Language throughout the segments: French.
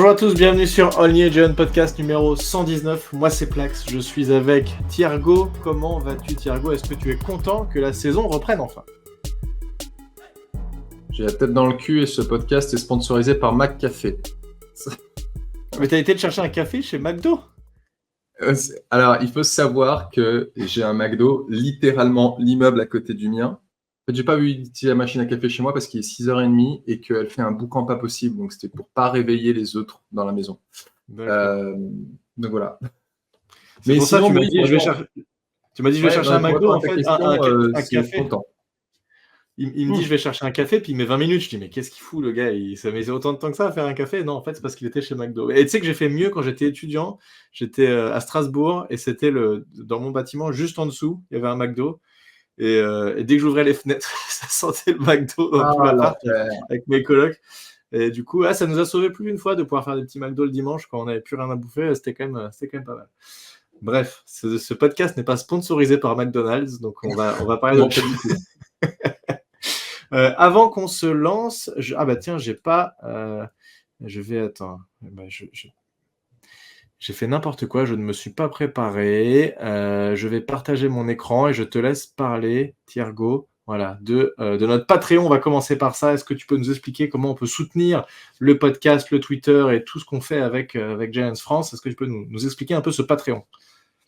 Bonjour à tous, bienvenue sur Only a Giant Podcast numéro 119. Moi c'est Plax, je suis avec Thiergo. Comment vas-tu Thiergo? Est-ce que tu es content que la saison reprenne enfin? J'ai la tête dans le cul et ce podcast est sponsorisé par McCafé. Mais t'as été te chercher un café chez McDo? Alors, il faut savoir que j'ai un McDo, littéralement l'immeuble à côté du mien. En fait, j'ai pas vu utiliser la machine à café chez moi parce qu'il est 6h30 et qu'elle fait un boucan pas possible. Donc, c'était pour pas réveiller les autres dans la maison. Donc, voilà. C'est Mais pour sinon, ça que oui, tu m'as dit je vais chercher un McDo, en fait, un café. Content. Il me dit je vais chercher un café, puis il met 20 minutes. Je dis mais qu'est-ce qu'il fout le gars? Ça met autant de temps que ça à faire un café? Non, en fait c'est parce qu'il était chez McDo. Et tu sais que j'ai fait mieux quand j'étais étudiant. J'étais à Strasbourg et c'était dans mon bâtiment juste en dessous, il y avait un McDo. Et dès que j'ouvrais les fenêtres, ça sentait le McDo dans tout l'appart avec mes colocs. Et du coup, ça nous a sauvé plus d'une fois de pouvoir faire des petits McDo le dimanche quand on n'avait plus rien à bouffer. C'était quand même pas mal. Bref, ce podcast n'est pas sponsorisé par McDonald's, donc on va parler d'autre chose. Avant qu'on se lance, j'ai pas. Je vais attends. J'ai fait n'importe quoi. Je ne me suis pas préparé. Je vais partager mon écran et je te laisse parler, Thiergo. Voilà, de notre Patreon. On va commencer par ça. Est-ce que tu peux nous expliquer comment on peut soutenir le podcast, le Twitter et tout ce qu'on fait avec Giants France? Est-ce que tu peux nous expliquer un peu ce Patreon?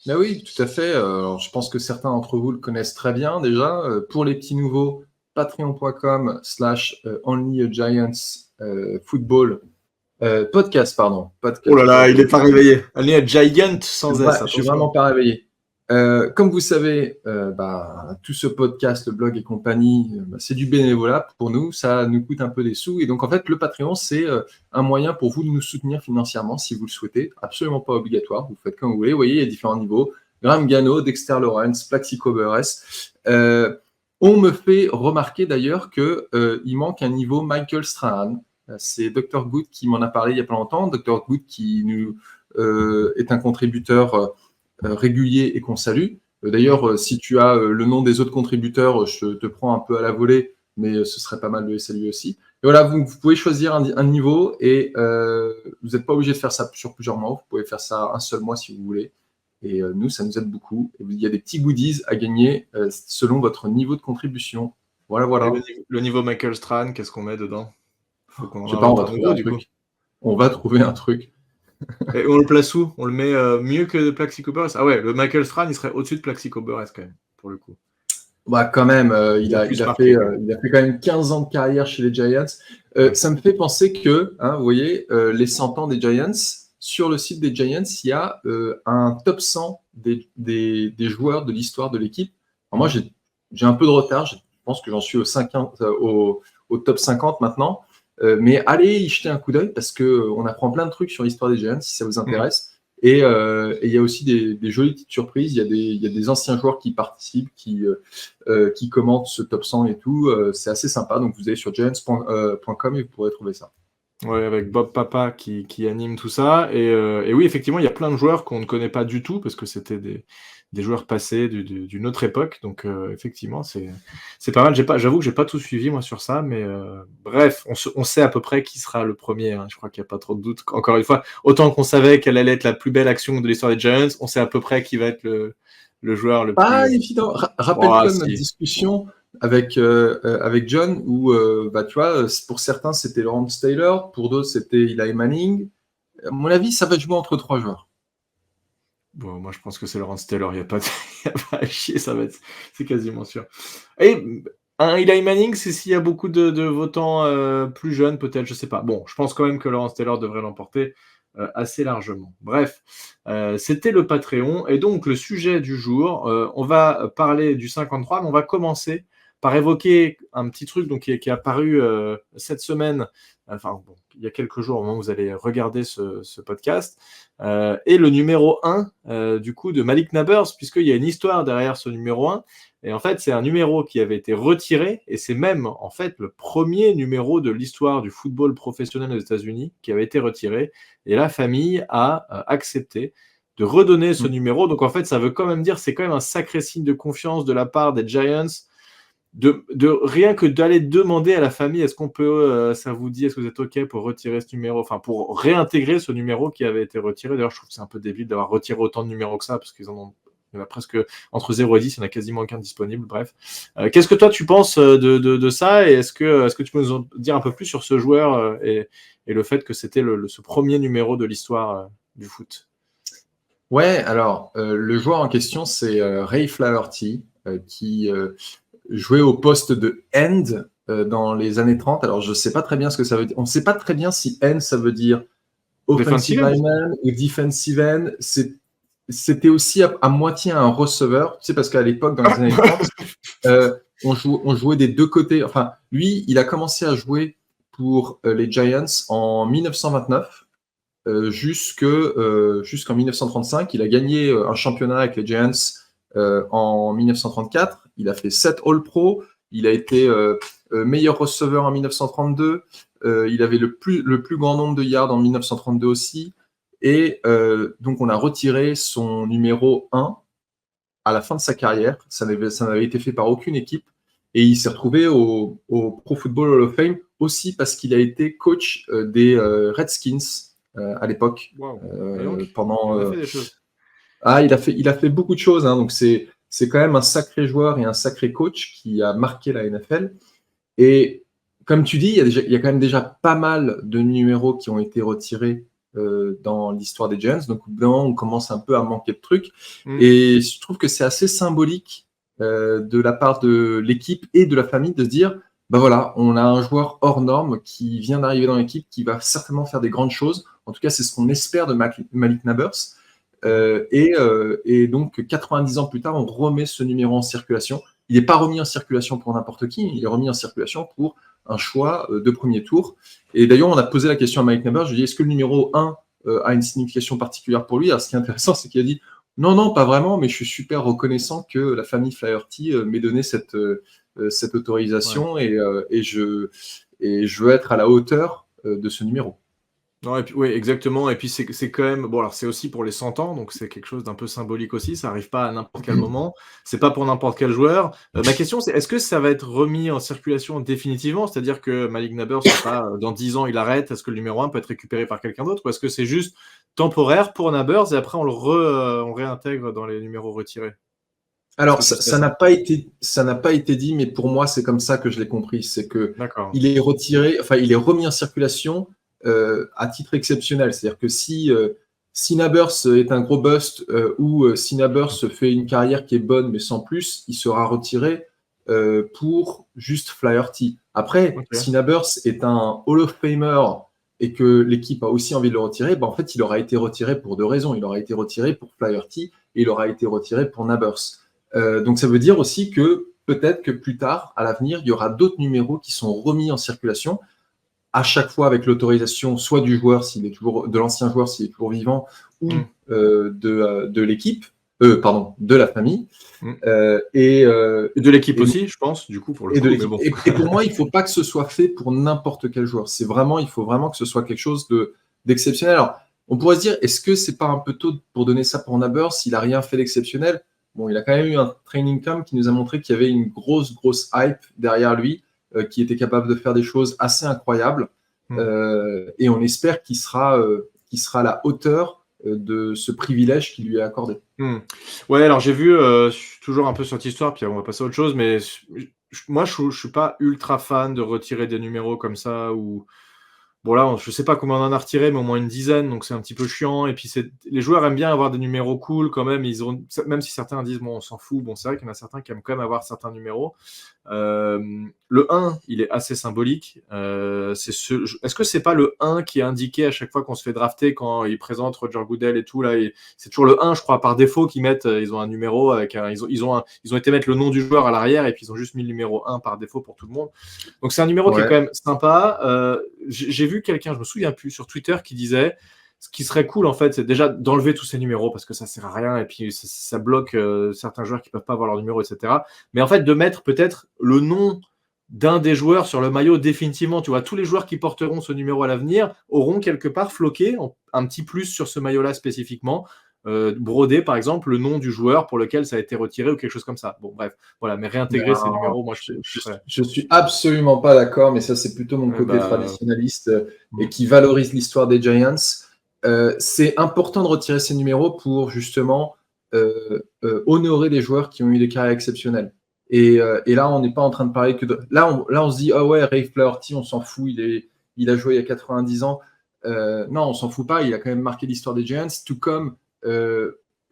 Ben oui, tout à fait. Alors, je pense que certains d'entre vous le connaissent très bien déjà. Pour les petits nouveaux, patreon.com/onlyagiantsfootball podcast, pardon. Podcast. Oh là là, il n'est pas réveillé. Only a Giant sans S. Je suis vraiment pas réveillé. Comme vous savez, tout ce podcast, le blog et compagnie, c'est du bénévolat pour nous. Ça nous coûte un peu des sous. Et donc, en fait, le Patreon, c'est un moyen pour vous de nous soutenir financièrement si vous le souhaitez. Absolument pas obligatoire. Vous faites comme vous voulez. Vous voyez, il y a différents niveaux. Graham Gano, Dexter Lawrence, Plaxico Burress. On me fait remarquer d'ailleurs qu'il manque un niveau Michael Strahan. C'est Dr Good qui m'en a parlé il y a pas longtemps. Dr Good qui nous est un contributeur régulier et qu'on salue. D'ailleurs, si tu as le nom des autres contributeurs, je te prends un peu à la volée, mais ce serait pas mal de les saluer aussi. Et voilà, vous pouvez choisir un niveau et vous n'êtes pas obligé de faire ça sur plusieurs mois. Vous pouvez faire ça un seul mois si vous voulez. Et nous, ça nous aide beaucoup. Et il y a des petits goodies à gagner selon votre niveau de contribution. Voilà. Le niveau Michael Strahan, qu'est-ce qu'on met dedans? Je sais pas, on va trouver un truc. On va trouver un truc. Et on le place où? On le met mieux que Plaxico Burress? Ah ouais, le Michael Strahan, il serait au-dessus de Plaxico Burress quand même, pour le coup. Quand même, il a fait quand même 15 ans de carrière chez les Giants. Ça me fait penser que, vous voyez, les 100 ans des Giants, sur le site des Giants, il y a un top 100 des joueurs de l'histoire de l'équipe. Alors moi, j'ai un peu de retard. Je pense que j'en suis au top 50 maintenant. Mais allez y jeter un coup d'œil parce qu'on apprend plein de trucs sur l'histoire des Giants si ça vous intéresse. Et il y a aussi des jolies petites surprises. Il y a des anciens joueurs qui participent, qui commentent ce top 100 et tout. C'est assez sympa. Donc vous allez sur giants.com et vous pourrez trouver ça. Ouais, avec Bob Papa qui anime tout ça. Et oui, effectivement, il y a plein de joueurs qu'on ne connaît pas du tout parce que c'était des joueurs passés d'une autre époque. Donc, effectivement, c'est pas mal. J'avoue que j'ai pas tout suivi, moi, sur ça. Mais bref, on sait à peu près qui sera le premier. Hein. Je crois qu'il n'y a pas trop de doute. Encore une fois, autant qu'on savait quelle allait être la plus belle action de l'histoire des Giants, on sait à peu près qui va être le joueur le plus... évident. Rappelle-toi de notre discussion avec John où, tu vois, pour certains, c'était Lawrence Taylor. Pour d'autres, c'était Eli Manning. À mon avis, ça va jouer entre 3 joueurs. Bon, moi, je pense que c'est Lawrence Taylor. Il n'y a pas à chier, c'est quasiment sûr. Et un Eli Manning, c'est s'il y a beaucoup de votants plus jeunes, peut-être, je sais pas. Bon, je pense quand même que Lawrence Taylor devrait l'emporter assez largement. Bref, c'était le Patreon. Et donc, le sujet du jour, on va parler du 53, mais on va commencer par évoquer un petit truc qui est apparu cette semaine, il y a quelques jours au moment où vous allez regarder ce podcast, et le numéro 1 du coup de Malik Nabers, puisqu'il y a une histoire derrière ce numéro 1, et en fait c'est un numéro qui avait été retiré, et c'est même en fait le premier numéro de l'histoire du football professionnel aux États-Unis qui avait été retiré, et la famille a accepté de redonner ce numéro. Donc en fait ça veut quand même dire, c'est quand même un sacré signe de confiance de la part des Giants de rien que d'aller demander à la famille, est-ce qu'on peut, ça vous dit, est-ce que vous êtes OK pour retirer ce numéro, enfin pour réintégrer ce numéro qui avait été retiré. D'ailleurs, je trouve que c'est un peu débile d'avoir retiré autant de numéros que ça, parce qu'ils en ont, il y en a presque entre 0 et 10, il n'y en a quasiment aucun disponible. Bref, qu'est-ce que toi tu penses de ça, et est-ce que tu peux nous en dire un peu plus sur ce joueur et le fait que c'était ce premier numéro de l'histoire du foot? Ouais, alors le joueur en question, c'est Ray Flaherty, qui jouait au poste de end dans les années 30. Alors, je ne sais pas très bien ce que ça veut dire. On ne sait pas très bien si end, ça veut dire offensive lineman ou defensive end. C'était aussi à moitié un receveur, tu sais, parce qu'à l'époque, dans les années 30, on jouait des deux côtés. Enfin, lui, il a commencé à jouer pour les Giants en 1929. Jusqu'en 1935. Il a gagné un championnat avec les Giants en 1934. Il a fait 7 All-Pro. Il a été meilleur receveur en 1932. Il avait le plus grand nombre de yards en 1932 aussi. Et donc, on a retiré son numéro 1 à la fin de sa carrière. Ça n'avait été fait par aucune équipe. Et il s'est retrouvé au Pro Football Hall of Fame aussi parce qu'il a été coach des Redskins à l'époque. Wow. Pendant, il a fait des choses. Il a fait beaucoup de choses. Donc, c'est quand même un sacré joueur et un sacré coach qui a marqué la NFL. Et comme tu dis, il y a quand même déjà pas mal de numéros qui ont été retirés dans l'histoire des Giants. Donc, on commence un peu à manquer de trucs. Et je trouve que c'est assez symbolique de la part de l'équipe et de la famille de se dire, bah voilà, on a un joueur hors norme qui vient d'arriver dans l'équipe, qui va certainement faire des grandes choses. En tout cas, c'est ce qu'on espère de Malik Nabers. Et donc, 90 ans plus tard, on remet ce numéro en circulation. Il n'est pas remis en circulation pour n'importe qui, il est remis en circulation pour un choix de premier tour. Et d'ailleurs, on a posé la question à Malik Nabers, je lui ai dit, est-ce que le numéro 1 a une signification particulière pour lui? Alors, ce qui est intéressant, c'est qu'il a dit, non, pas vraiment, mais je suis super reconnaissant que la famille Flaherty m'ait donné cette autorisation, ouais. Et je veux être à la hauteur de ce numéro. Non, et puis, oui, exactement. Et puis, c'est quand même. Bon, alors, c'est aussi pour les 100 ans, donc c'est quelque chose d'un peu symbolique aussi. Ça n'arrive pas à n'importe quel moment. C'est pas pour n'importe quel joueur. Ma question, c'est est-ce que ça va être remis en circulation définitivement? C'est-à-dire que Malik Nabers, dans 10 ans, il arrête. Est-ce que le numéro 1 peut être récupéré par quelqu'un d'autre? Ou est-ce que c'est juste temporaire pour Nabers et après, on réintègre dans les numéros retirés? Alors, ça n'a pas été dit, mais pour moi, c'est comme ça que je l'ai compris. C'est que il est retiré, enfin, il est remis en circulation à titre exceptionnel. C'est-à-dire que si Nabers est un gros bust ou si Nabers fait une carrière qui est bonne mais sans plus, il sera retiré pour juste Flaherty. Après, si Nabers est un Hall of Famer et que l'équipe a aussi envie de le retirer, en fait, il aura été retiré pour deux raisons. Il aura été retiré pour Flaherty et il aura été retiré pour Nabers. Donc, ça veut dire aussi que peut-être que plus tard, à l'avenir, il y aura d'autres numéros qui sont remis en circulation, à chaque fois avec l'autorisation soit du joueur, s'il est toujours de l'ancien joueur, s'il est toujours vivant, ou de l'équipe, de la famille. Et de l'équipe aussi, je pense, du coup, pour le coup. Mais bon. Et pour moi, il ne faut pas que ce soit fait pour n'importe quel joueur. Il faut vraiment que ce soit quelque chose d'exceptionnel. Alors, on pourrait se dire, est-ce que c'est pas un peu tôt pour donner ça pour Nabers s'il n'a rien fait d'exceptionnel? Bon, il a quand même eu un training camp qui nous a montré qu'il y avait une grosse hype derrière lui, qui était capable de faire des choses assez incroyables. Et on espère qu'il sera à la hauteur de ce privilège qui lui est accordé. Ouais, alors j'ai vu toujours un peu sur cette histoire, puis on va passer à autre chose, mais moi, je suis pas ultra fan de retirer des numéros comme ça, ou... Bon, là, je sais pas combien on en a retiré, mais au moins une dizaine, donc c'est un petit peu chiant. Et puis, les joueurs aiment bien avoir des numéros cool quand même. Même si certains disent, bon, on s'en fout. Bon, c'est vrai qu'il y en a certains qui aiment quand même avoir certains numéros. Le 1, il est assez symbolique. Est-ce que c'est pas le 1 qui est indiqué à chaque fois qu'on se fait drafter quand ils présentent Roger Goodell et tout là, c'est toujours le 1, je crois, par défaut qu'ils mettent. Ils ont un numéro avec ils ont été mettre le nom du joueur à l'arrière et puis ils ont juste mis le numéro 1 par défaut pour tout le monde. Donc c'est un numéro qui est quand même sympa. J'ai vu quelqu'un, je me souviens plus, sur Twitter qui disait ce qui serait cool en fait, c'est déjà d'enlever tous ces numéros parce que ça sert à rien et puis ça bloque certains joueurs qui peuvent pas avoir leur numéro, etc. Mais en fait, de mettre peut-être le nom d'un des joueurs sur le maillot définitivement, tu vois, tous les joueurs qui porteront ce numéro à l'avenir auront quelque part floqué un petit plus sur ce maillot-là spécifiquement. broder, par exemple, le nom du joueur pour lequel ça a été retiré ou quelque chose comme ça. Bon, bref, voilà, mais réintégrer ces numéros, moi, je suis absolument pas d'accord, mais ça, c'est plutôt mon côté traditionnaliste et qui valorise l'histoire des Giants. C'est important de retirer ces numéros pour justement honorer des joueurs qui ont eu des carrières exceptionnelles. Et là, on n'est pas en train de parler que de... Là, on se dit, ah ouais, Ray Flaherty, on s'en fout, il a joué il y a 90 ans. Non, on s'en fout pas, il a quand même marqué l'histoire des Giants, tout comme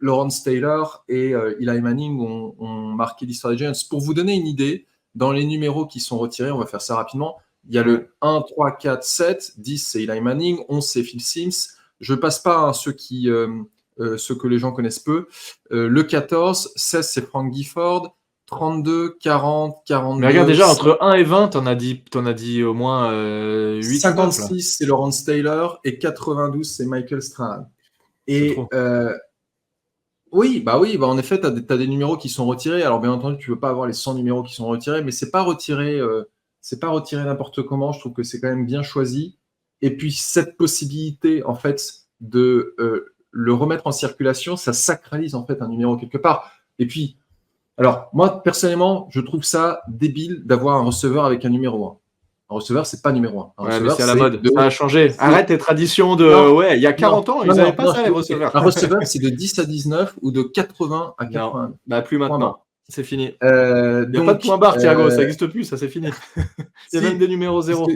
Lawrence Taylor et Eli Manning ont marqué l'histoire des Giants. Pour vous donner une idée, dans les numéros qui sont retirés, on va faire ça rapidement, il y a le 1, 3, 4, 7, 10 c'est Eli Manning, 11 c'est Phil Simms. Je ne passe pas à ceux que les gens connaissent peu. Le 14, 16 c'est Frank Gifford, 32, 40, 42... Mais regarde déjà, entre 1 et 20, t'en as dit au moins 8. 56 c'est Lawrence Taylor et 92 c'est Michael Strahan. Et oui, en effet, tu as des numéros qui sont retirés. Alors, bien entendu, tu ne veux pas avoir les 100 numéros qui sont retirés, mais c'est pas retiré n'importe comment. Je trouve que c'est quand même bien choisi. Et puis, cette possibilité, en fait, de le remettre en circulation, ça sacralise, en fait, un numéro quelque part. Et puis, alors, moi, personnellement, je trouve ça débile d'avoir un receveur avec un numéro 1. Un receveur, c'est pas numéro 1. Ouais, mais c'est à la mode. Ça a changé. Arrête tes traditions de... Non, ouais, il y a 40 ans, ils n'avaient pas ça, les receveurs. Un receveur, c'est de 10 à 19 ou de 80 à 80. Bah, plus maintenant. C'est fini. Il n'y a pas de point barre, Thiago. Ça n'existe plus, ça, c'est fini. Il y a même des numéros 0.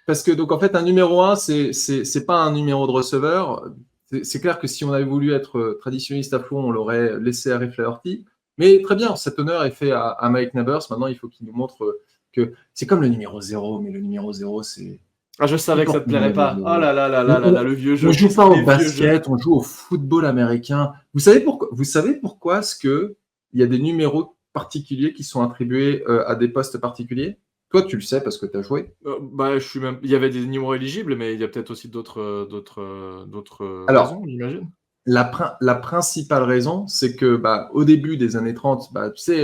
Parce que, donc, en fait, un numéro 1, c'est pas un numéro de receveur. C'est clair que si on avait voulu être traditionnaliste à fond, on l'aurait laissé à Ray Flaherty. Mais très bien, cet honneur est fait à Mike Nabers. Maintenant, il faut qu'il nous montre... que c'est comme le numéro 0, mais le numéro 0, c'est... Ah, je savais que ça te plairait pas. Oh là là là là là, le vieux jeu. On joue pas au basket, on joue au football américain. Vous savez pourquoi est-ce que il y a des numéros particuliers qui sont attribués à des postes particuliers? Toi, tu le sais parce que tu as joué. Il y avait des numéros éligibles, mais il y a peut-être aussi d'autres raisons, j'imagine. La principale raison, c'est que au début des années 30, tu sais,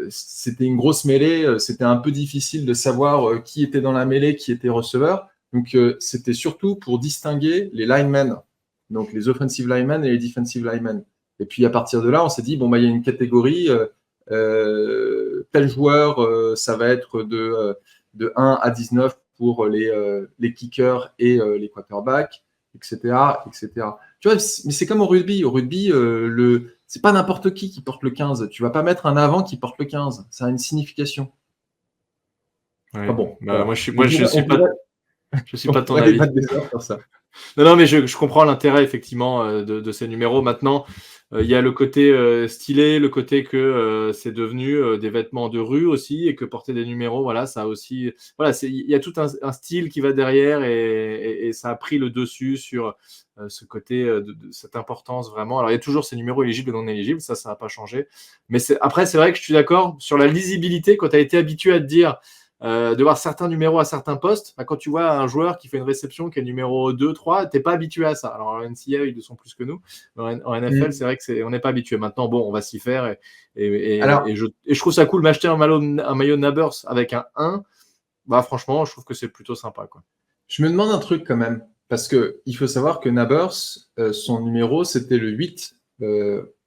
c'était une grosse mêlée, c'était un peu difficile de savoir qui était dans la mêlée, qui était receveur. Donc, c'était surtout pour distinguer les linemen, donc les offensive linemen et les defensive linemen. Et puis, à partir de là, on s'est dit, il y a une catégorie, tel joueur, ça va être de 1 à 19 pour les kickers et les quarterbacks, etc., etc. Tu vois, mais c'est comme au rugby. Au rugby, c'est pas n'importe qui porte le 15. Tu vas pas mettre un avant qui porte le 15. Ça a une signification. Ouais. Moi, je suis pas de ton avis. Ça. Non, mais je comprends l'intérêt, effectivement, de ces numéros. Maintenant, il y a le côté stylé, le côté que c'est devenu des vêtements de rue aussi, et que porter des numéros, voilà, ça aussi... Voilà, il y a tout un style qui va derrière, et ça a pris le dessus sur ce côté de cette importance, vraiment. Alors, il y a toujours ces numéros éligibles et non éligibles, ça n'a pas changé. Mais après, c'est vrai que je suis d'accord sur la lisibilité, quand tu as été habitué à te dire... de voir certains numéros à certains postes, quand tu vois un joueur qui fait une réception qui est numéro 2, 3, tu n'es pas habitué à ça. Alors en NCAA, ils le sont plus que nous. En NFL, c'est vrai qu'on n'est pas habitué. Maintenant, on va s'y faire. Et je trouve ça cool. M'acheter un maillot de Nabers avec un 1, franchement, je trouve que c'est plutôt sympa, quoi. Je me demande un truc quand même, parce qu'il faut savoir que Nabers, son numéro, c'était le 8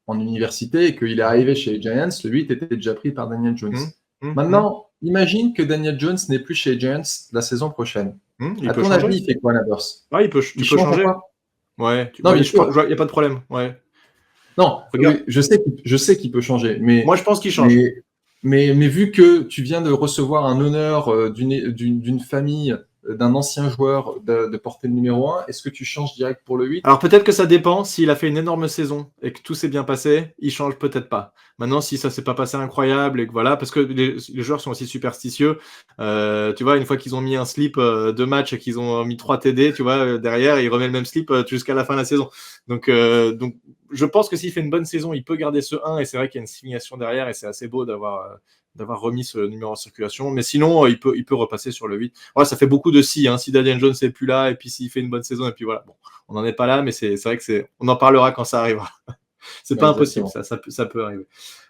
en université, et qu'il est arrivé chez les Giants, le 8 était déjà pris par Daniel Jones. Maintenant, imagine que Daniel Jones n'est plus chez Giants la saison prochaine. À ton avis, il fait quoi, Nabers? Il peut changer. Ouais. Il n'y a pas de problème. Ouais. Non, je sais qu'il peut changer. Mais moi, je pense qu'il change. Mais vu que tu viens de recevoir un honneur d'une famille, d'un ancien joueur de porter le numéro 1, est-ce que tu changes direct pour le 8? Alors peut-être que ça dépend. S'il a fait une énorme saison et que tout s'est bien passé, il change peut-être pas. Maintenant, si ça s'est pas passé incroyable et que voilà, parce que les joueurs sont aussi superstitieux. Tu vois, une fois qu'ils ont mis un slip de match et qu'ils ont mis 3 TD, tu vois, derrière, il remet le même slip jusqu'à la fin de la saison. Donc, je pense que s'il fait une bonne saison, il peut garder ce 1, et c'est vrai qu'il y a une signation derrière, et c'est assez beau d'avoir remis ce numéro en circulation. Mais sinon, il peut repasser sur le 8. Ouais, ça fait beaucoup de si. Si Daniel Jones n'est plus là, et puis s'il fait une bonne saison, et puis voilà. Bon, on n'en est pas là, mais c'est vrai que on en parlera quand ça arrivera. C'est Ouais, pas impossible, exactement. ça peut arriver.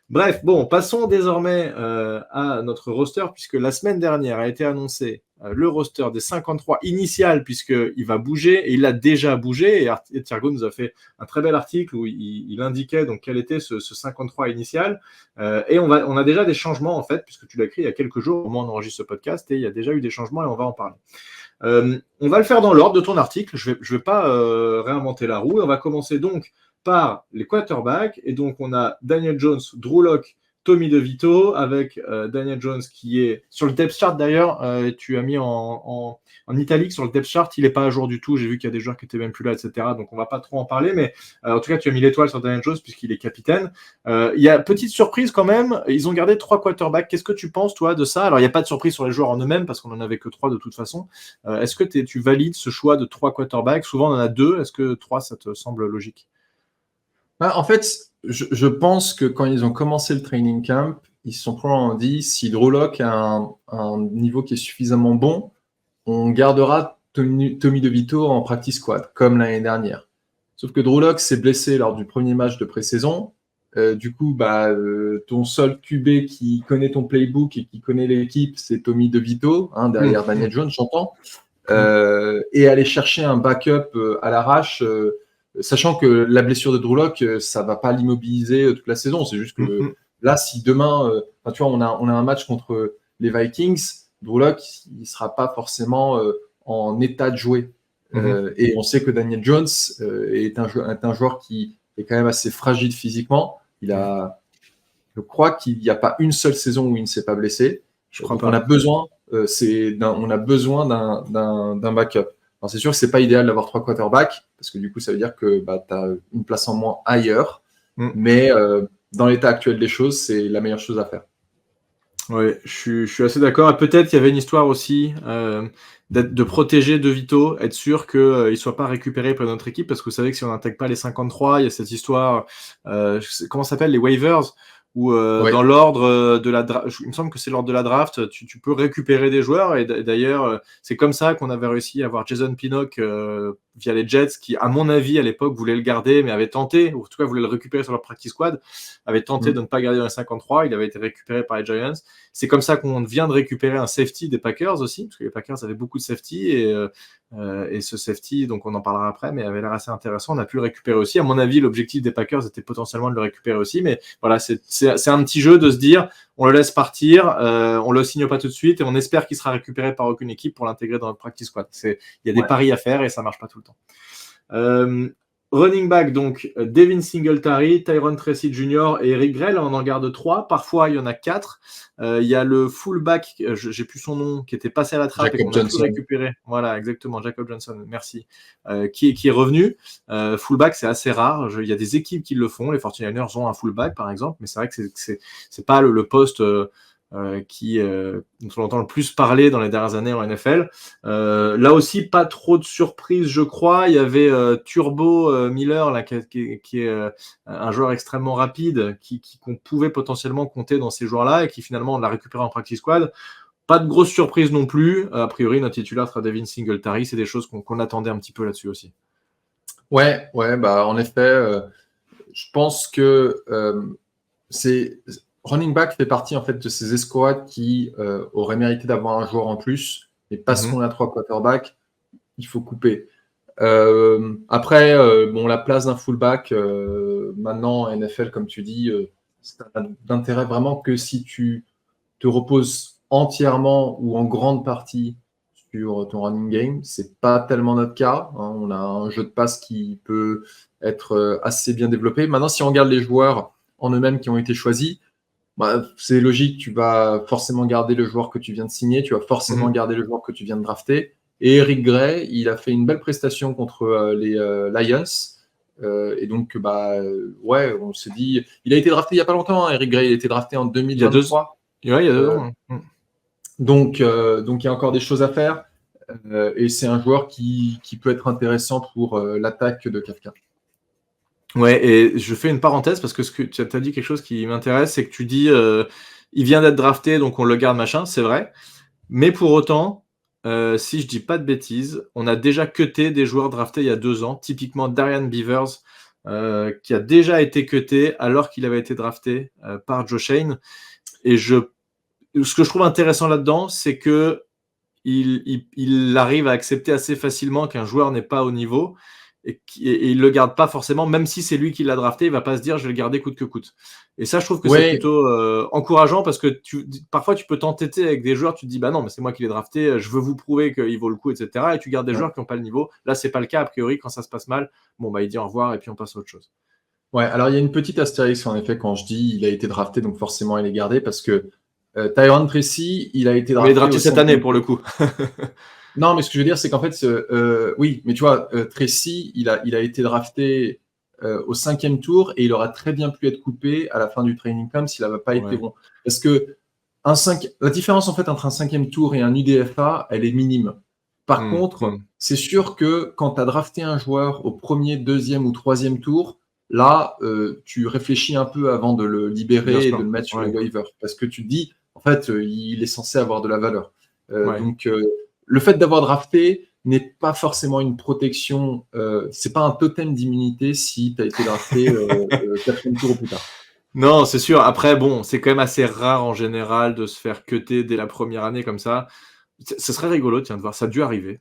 Bref, bon, passons désormais à notre roster, puisque la semaine dernière a été annoncé le roster des 53 initial, puisqu'il va bouger, et il a déjà bougé, et Thiergo nous a fait un très bel article où il indiquait donc quel était ce 53 initial, et on a déjà des changements, en fait, puisque tu l'as écrit il y a quelques jours, au moment où on enregistre ce podcast, et il y a déjà eu des changements, et on va en parler. On va le faire dans l'ordre de ton article, je vais pas réinventer la roue, on va commencer donc par les quarterbacks. Et donc, on a Daniel Jones, Drew Lock, Tommy DeVito, avec Daniel Jones qui est sur le depth chart d'ailleurs. Tu as mis en italique sur le depth chart, il n'est pas à jour du tout. J'ai vu qu'il y a des joueurs qui n'étaient même plus là, etc. Donc, on ne va pas trop en parler. Mais en tout cas, tu as mis l'étoile sur Daniel Jones puisqu'il est capitaine. Il y a petite surprise quand même. Ils ont gardé 3 quarterbacks. Qu'est-ce que tu penses, toi, de ça? Alors, il n'y a pas de surprise sur les joueurs en eux-mêmes parce qu'on n'en avait que 3 de toute façon. Est-ce que tu valides ce choix de 3 quarterbacks? Souvent, on en a 2. Est-ce que 3, ça te semble logique? En fait, je pense que quand ils ont commencé le training camp, ils se sont probablement dit si Drew Lock a un niveau qui est suffisamment bon, on gardera Tommy DeVito en practice squad, comme l'année dernière. Sauf que Drew Lock s'est blessé lors du premier match de pré-saison. Du coup, ton seul QB qui connaît ton playbook et qui connaît l'équipe, c'est Tommy DeVito, derrière Daniel Jones, j'entends. Et aller chercher un backup à l'arrache, sachant que la blessure de Drew Lock, ça va pas l'immobiliser toute la saison. C'est juste que là, si demain, tu vois, on a un match contre les Vikings, Drew Lock, il sera pas forcément en état de jouer. Et on sait que Daniel Jones est un joueur qui est quand même assez fragile physiquement. Je crois qu'il n'y a pas une seule saison où il ne s'est pas blessé. Je crois Donc pas. on a besoin, on a besoin d'un backup. Alors c'est sûr que c'est pas idéal d'avoir 3 quarterbacks parce que du coup ça veut dire que tu as une place en moins ailleurs. Mais dans l'état actuel des choses, c'est la meilleure chose à faire. Oui, je suis assez d'accord. Et peut-être qu'il y avait une histoire aussi de protéger DeVito, être sûr qu'il ne soit pas récupéré par notre équipe, parce que vous savez que si on n'attaque pas les 53, il y a cette histoire, comment ça s'appelle, les waivers, où dans l'ordre de la draft, il me semble que c'est l'ordre de la draft, tu peux récupérer des joueurs. Et d'ailleurs, c'est comme ça qu'on avait réussi à avoir Jason Pinnock via les Jets, qui, à mon avis, à l'époque, voulait le garder, mais avait tenté, ou en tout cas voulait le récupérer sur leur practice squad, avait tenté de ne pas garder dans les 53. Il avait été récupéré par les Giants. C'est comme ça qu'on vient de récupérer un safety des Packers aussi, parce que les Packers avaient beaucoup de safety, et ce safety, donc on en parlera après, mais avait l'air assez intéressant. On a pu le récupérer aussi. À mon avis, l'objectif des Packers était potentiellement de le récupérer aussi, mais voilà, c'est un petit jeu de se dire, on le laisse partir, on le signe pas tout de suite, et on espère qu'il sera récupéré par aucune équipe pour l'intégrer dans notre practice squad. Il y a des paris à faire et ça marche pas tout le temps. Running back, donc Devin Singletary, Tyron Tracy Jr. et Eric Gray. Là, on en garde 3. Parfois, il y en a 4. Il y a le fullback, j'ai plus son nom, qui était passé à la trappe Jacob et qu'on a pu Johnson. récupérer. Voilà, exactement, Jacob Johnson, merci. Qui est revenu. Fullback, c'est assez rare. Il y a des équipes qui le font. Les 49ers ont un fullback, par exemple, mais c'est vrai que c'est pas le poste dont on entend le plus parler dans les dernières années en NFL. Là aussi, pas trop de surprises, je crois. Il y avait Turbo Miller, là, qui est un joueur extrêmement rapide, qu'on pouvait potentiellement compter dans ces joueurs-là, et qui finalement on l'a récupéré en practice squad. Pas de grosse surprise non plus. A priori, notre titulaire sera Devin Singletary. C'est des choses qu'on attendait un petit peu là-dessus aussi. Ouais, en effet, je pense que running back fait partie en fait de ces escouades qui auraient mérité d'avoir un joueur en plus, et parce qu'on a 3 quarterbacks, il faut couper. Après, la place d'un fullback maintenant en NFL, comme tu dis, c'est d'intérêt vraiment que si tu te reposes entièrement ou en grande partie sur ton running game. C'est pas tellement notre cas. On a un jeu de passe qui peut être assez bien développé. Maintenant, si on regarde les joueurs en eux-mêmes qui ont été choisis, c'est logique, tu vas forcément garder le joueur que tu viens de signer, tu vas forcément garder le joueur que tu viens de drafter. Et Eric Gray, il a fait une belle prestation contre les Lions. Et donc, on s'est dit... Il a été drafté il n'y a pas longtemps, Eric Gray. Il a été drafté en 2023. Il y a 2 ans. Donc, il y a encore des choses à faire. Et c'est un joueur qui peut être intéressant pour l'attaque de Kafka. Ouais, et je fais une parenthèse parce que tu as dit quelque chose qui m'intéresse, c'est que tu dis il vient d'être drafté, donc on le garde, machin, c'est vrai. Mais pour autant, si je dis pas de bêtises, on a déjà cuté des joueurs draftés il y a 2 ans, typiquement Darian Beavers qui a déjà été cuté alors qu'il avait été drafté par Joe Shane. Et ce que je trouve intéressant là-dedans, c'est que il arrive à accepter assez facilement qu'un joueur n'est pas au niveau et il le garde pas forcément, même si c'est lui qui l'a drafté, il va pas se dire je vais le garder coûte que coûte. Et ça, je trouve que c'est Ouais, plutôt encourageant parce que parfois tu peux t'entêter avec des joueurs, tu te dis bah non, mais c'est moi qui l'ai drafté, je veux vous prouver qu'il vaut le coup, etc. Et tu gardes des joueurs qui n'ont pas le niveau. Là, c'est pas le cas a priori. Quand ça se passe mal, bon bah il dit au revoir et puis on passe à autre chose. ouais, alors il y a une petite astérisque en effet quand je dis il a été drafté, donc forcément il est gardé parce que Tyrone Tracy, il a été On est drafté drafté au cette 5e année pour le tour. coup. Non, mais ce que je veux dire, c'est qu'en fait, oui, mais tu vois, Tracy, il a été drafté au 5e tour et il aurait très bien pu être coupé à la fin du training camp s'il n'avait pas été Ouais. bon. Parce que la différence en fait entre un 5e tour et un UDFA, elle est minime. Par contre, c'est sûr que quand tu as drafté un joueur au 1er, 2e ou 3e tour, là, tu réfléchis un peu avant de le Bien libérer et de sûr. le mettre sur Ouais. le waiver. Parce que tu te dis, en fait, il est censé avoir de la valeur. Ouais. Donc, le fait d'avoir drafté n'est pas forcément une protection. C'est pas un totem d'immunité si tu as été drafté 4e tour ou plus tard. Non, c'est sûr. Après, bon, c'est quand même assez rare en général de se faire cutter dès la première année comme ça. Ce serait rigolo, tiens, de voir. Ça a dû arriver.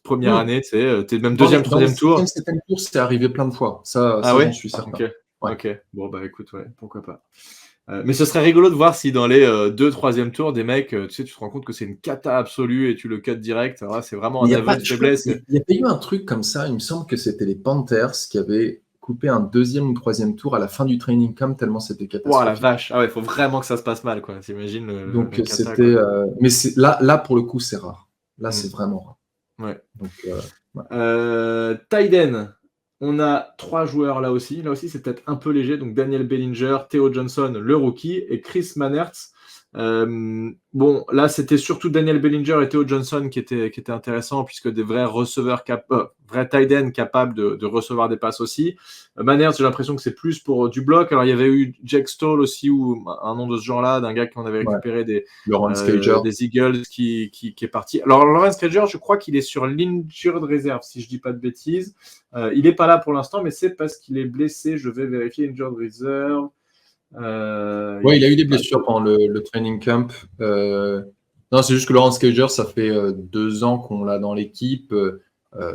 Première Hmm. année, t'es même Dans deuxième, les troisième 6e, tour. 7e tours, c'est arrivé plein de fois. Ça, Ah j'en ouais? suis certain. Ok. Ouais. Ok. Bon, bah écoute, ouais, pourquoi pas. Mais ce serait rigolo de voir si dans les 2, 3e tours, des mecs, tu sais, tu te rends compte que c'est une cata absolue et tu le cut direct. Alors là, c'est vraiment Mais un il y a aveu pas, de je crois faiblesse. qu'il y a pas eu un truc comme ça. Il me semble que c'était les Panthers qui avaient coupé un 2e ou 3e tour à la fin du training camp tellement c'était Ouah, la catastrophique. vache. Ah ouais, faut vraiment que ça se passe mal, quoi. T'imagines Donc le cata, c'était, quoi. mais c'est là pour le coup c'est rare. Là Hmm. c'est vraiment rare. Ouais. Donc ouais. Tight end, on a 3 joueurs là aussi. Là aussi, c'est peut-être un peu léger. Donc Daniel Bellinger, Theo Johnson, le rookie, et Chris Manhertz. Bon, là, c'était surtout Daniel Bellinger et Theo Johnson qui étaient intéressants, puisque des vrais receveurs, vrais tight end capables de recevoir des passes aussi. Manhertz, j'ai l'impression que c'est plus pour du bloc. Alors, il y avait eu Jack Stoll aussi, ou un nom de ce genre-là, d'un gars qu'on avait Ouais. récupéré Lawrence Cager. des Eagles qui est parti. Alors, Lawrence Cager, je crois qu'il est sur l'injured reserve, si je dis pas de bêtises. Il n'est pas là pour l'instant, mais c'est parce qu'il est blessé. Je vais vérifier injured reserve. Ouais, il a eu des blessures pendant le training camp. Non, c'est juste que Lawrence Cager, ça fait 2 ans qu'on l'a dans l'équipe.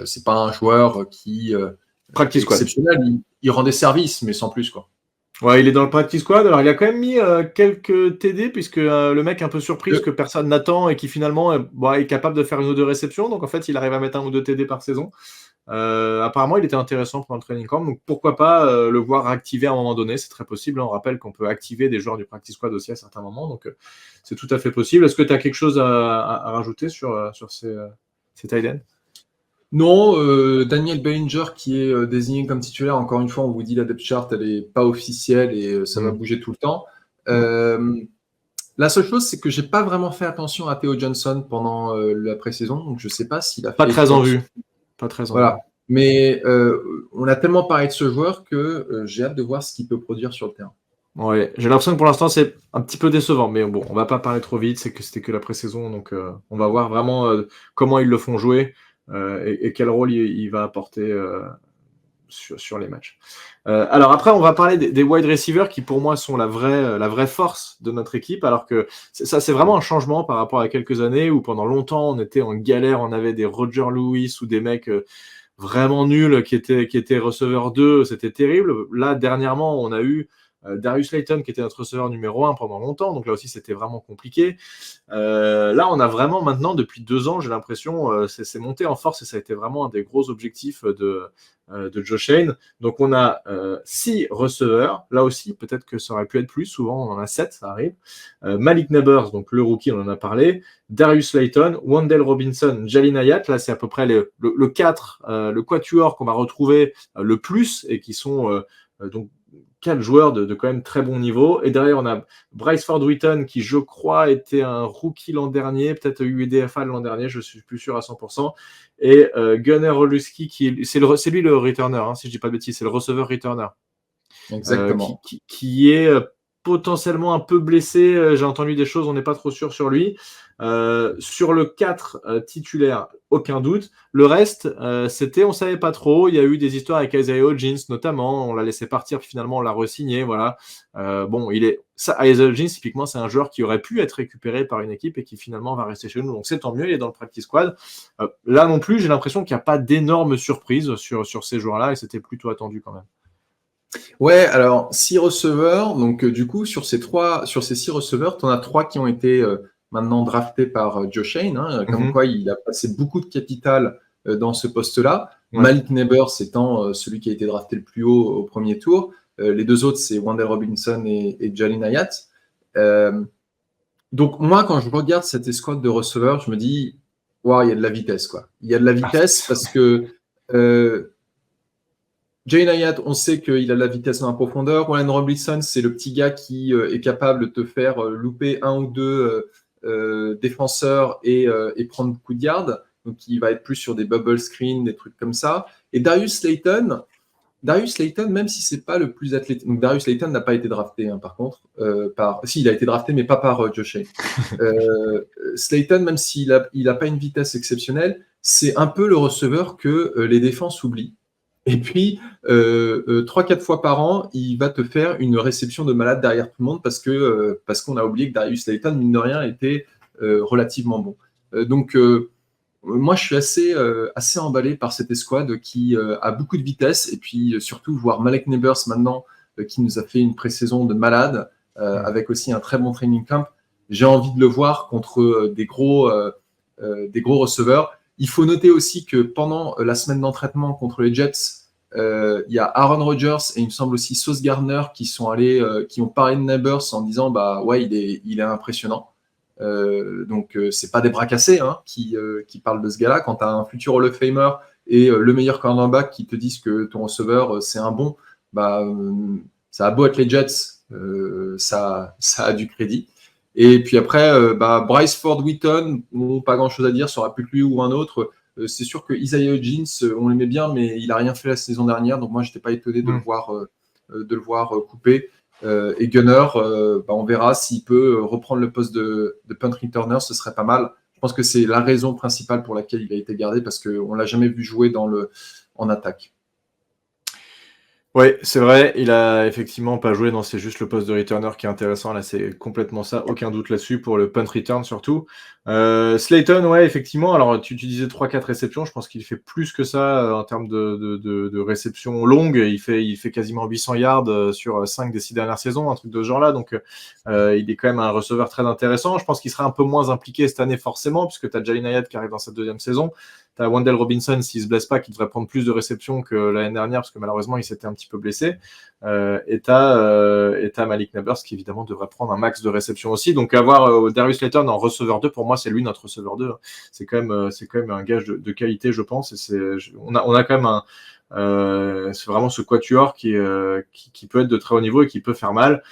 C'est pas un joueur qui est Practice squad. exceptionnel. Il rend des services, mais sans plus, quoi. Ouais, il est dans le practice squad. Alors, il a quand même mis quelques TD, puisque le mec est un peu surpris, ce que personne n'attend et qui finalement est capable de faire une ou deux réceptions. Donc, en fait, il arrive à mettre 1 ou 2 TD par saison. Apparemment, il était intéressant pendant le training camp. Donc, pourquoi pas le voir activer à un moment donné. C'est très possible. On rappelle qu'on peut activer des joueurs du practice squad aussi à certains moments. Donc, c'est tout à fait possible. Est-ce que tu as quelque chose à rajouter sur ces tight ends? Non, Daniel Bellinger qui est désigné comme titulaire, encore une fois, on vous dit la depth chart, elle n'est pas officielle et ça va bouger tout le temps. La seule chose, c'est que j'ai pas vraiment fait attention à Theo Johnson pendant la pré-saison, donc je sais pas s'il a Pas fait très quoi en que ce vue. soit. Pas très en vue. Voilà. Mais on a tellement parlé de ce joueur que j'ai hâte de voir ce qu'il peut produire sur le terrain. Ouais, j'ai l'impression que pour l'instant c'est un petit peu décevant, mais bon, on va pas parler trop vite, c'était que la pré-saison, donc on va voir vraiment comment ils le font jouer et quel rôle il va apporter sur les matchs. Alors après, on va parler des wide receivers qui pour moi sont la vraie force de notre équipe, alors que ça c'est vraiment un changement par rapport à quelques années où pendant longtemps on était en galère, on avait des Roger Lewis ou des mecs vraiment nuls qui étaient receveurs 2, c'était terrible. Là, dernièrement, on a eu Darius Layton qui était notre receveur numéro 1 pendant longtemps, donc là aussi c'était vraiment compliqué. Là, on a vraiment maintenant, depuis 2 ans, j'ai l'impression, c'est monté en force et ça a été vraiment un des gros objectifs de Joe Shane. Donc on a 6 receveurs, là aussi peut-être que ça aurait pu être plus, souvent on en a 7, ça arrive. Malik Nabers, donc le rookie, on en a parlé, Darius Layton, Wandale Robinson, Jalin Hyatt, là c'est à peu près le 4, le quatuor qu'on va retrouver le plus et qui sont donc 4 joueurs de quand même très bon niveau. Et derrière, on a Bryce Ford-Wheaton qui, je crois, était un rookie l'an dernier, peut-être UDFA l'an dernier, je ne suis plus sûr à 100%. Et Gunnar Olszewski, c'est lui le returner, hein, si je ne dis pas de bêtises, c'est le receveur returner. Exactement. Qui est potentiellement un peu blessé. J'ai entendu des choses, on n'est pas trop sûr sur lui. Sur le 4 titulaire, aucun doute. Le reste, on savait pas trop. Il y a eu des histoires avec Isaiah Hodgins notamment. On l'a laissé partir, puis finalement on l'a re-signé. Voilà. Isaiah Hodgins, typiquement, c'est un joueur qui aurait pu être récupéré par une équipe et qui finalement va rester chez nous. Donc c'est tant mieux, il est dans le practice squad. Là non plus, j'ai l'impression qu'il n'y a pas d'énormes surprises sur ces joueurs-là et c'était plutôt attendu quand même. Ouais, alors 6 receveurs, donc du coup sur ces 6 receveurs, tu en as 3 qui ont été maintenant draftés par Joe Shane, hein, comme quoi il a passé beaucoup de capital dans ce poste-là. Ouais. Malik Neighbors étant celui qui a été drafté le plus haut au premier tour. Les deux autres, c'est Wan'Dale Robinson et Jalin Hyatt. Donc moi, quand je regarde cette escouade de receveurs, je me dis, wow, il y a de la vitesse, quoi. Il y a de la vitesse parce que Jalin Hyatt, on sait qu'il a de la vitesse dans la profondeur. Wan'Dale Robinson, c'est le petit gars qui est capable de te faire louper un ou deux défenseurs et prendre beaucoup de yards. Donc, il va être plus sur des bubble screens, des trucs comme ça. Et Darius Slayton, même si c'est pas le plus athlétique. Donc, Darius Slayton n'a pas été drafté, hein, par contre. Si, il a été drafté, mais pas par Joe Shane. Slayton, même s'il a pas une vitesse exceptionnelle, c'est un peu le receveur que les défenses oublient. Et puis, 3-4 fois par an, il va te faire une réception de malade derrière tout le monde parce qu'on a oublié que Darius Slayton, mine de rien, était relativement bon. Moi, je suis assez emballé par cette escouade qui a beaucoup de vitesse. Et puis, surtout, voir Malik Neighbors maintenant, qui nous a fait une pré-saison de malade, avec aussi un très bon training camp. J'ai envie de le voir contre des gros receveurs. Il faut noter aussi que pendant la semaine d'entraînement contre les Jets, il y a Aaron Rodgers et il me semble aussi Sauce Gardner qui ont parlé de Neighbors en disant ouais, il est impressionnant. C'est pas des bras cassés qui parlent de ce gars-là. Quand tu as un futur Hall of Famer et le meilleur cornerback qui te disent que ton receveur c'est un bon, ça a beau être les Jets, ça a du crédit. Et puis après, Bryce Ford Wheaton, pas grand-chose à dire, ça aurait pu être lui ou un autre. C'est sûr que Isaiah Hodgins, on l'aimait bien, mais il n'a rien fait la saison dernière, donc moi, je n'étais pas étonné de le voir couper. Et Gunner, on verra s'il peut reprendre le poste de punt returner, ce serait pas mal. Je pense que c'est la raison principale pour laquelle il a été gardé, parce qu'on ne l'a jamais vu jouer en attaque. Oui, c'est vrai, il a effectivement pas joué, non, c'est juste le poste de returner qui est intéressant, là c'est complètement ça, aucun doute là-dessus pour le punt return surtout. Slayton, ouais, effectivement, alors tu disais 3-4 réceptions, je pense qu'il fait plus que ça en termes de réceptions longues, il fait quasiment 800 yards sur 5 des 6 dernières saisons, un truc de ce genre-là, donc il est quand même un receveur très intéressant. Je pense qu'il sera un peu moins impliqué cette année forcément, puisque tu as Jalin Hyatt qui arrive dans sa deuxième saison. Tu as Wan'Dale Robinson, s'il ne se blesse pas, qui devrait prendre plus de réceptions que l'année dernière, parce que malheureusement, il s'était un petit peu blessé. Et tu as Malik Neighbors, qui évidemment devrait prendre un max de réceptions aussi. Donc avoir Darius Slayton en receveur 2, pour moi, c'est lui notre receveur 2. C'est quand même un gage de qualité, je pense. Et on a quand même c'est vraiment ce quatuor qui peut être de très haut niveau et qui peut faire mal.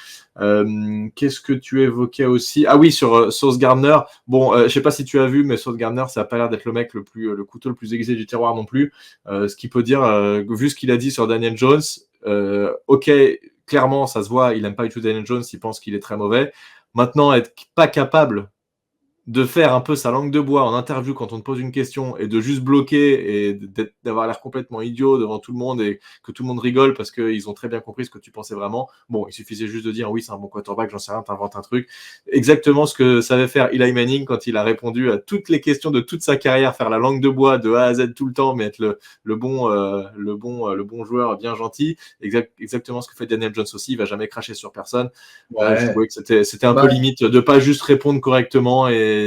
Qu'est-ce que tu évoquais aussi? Ah oui, sur Sauce Gardner. Bon, je sais pas si tu as vu, mais Sauce Gardner, ça a pas l'air d'être le mec le couteau le plus aiguisé du tiroir non plus. Ce qui peut dire, vu ce qu'il a dit sur Daniel Jones, ok, clairement, ça se voit, il aime pas du tout Daniel Jones, il pense qu'il est très mauvais. Maintenant, être pas capable de faire un peu sa langue de bois en interview quand on te pose une question et de juste bloquer et d'avoir l'air complètement idiot devant tout le monde et que tout le monde rigole parce qu'ils ont très bien compris ce que tu pensais vraiment. Bon, il suffisait juste de dire oui, c'est un bon quarterback, j'en sais rien, t'inventes un truc. Exactement ce que savait faire Eli Manning quand il a répondu à toutes les questions de toute sa carrière, faire la langue de bois de A à Z tout le temps, mais être le bon joueur bien gentil. Exactement ce que fait Daniel Jones aussi, il va jamais cracher sur personne. Ouais. Je trouvais que c'était un peu limite de pas juste répondre correctement et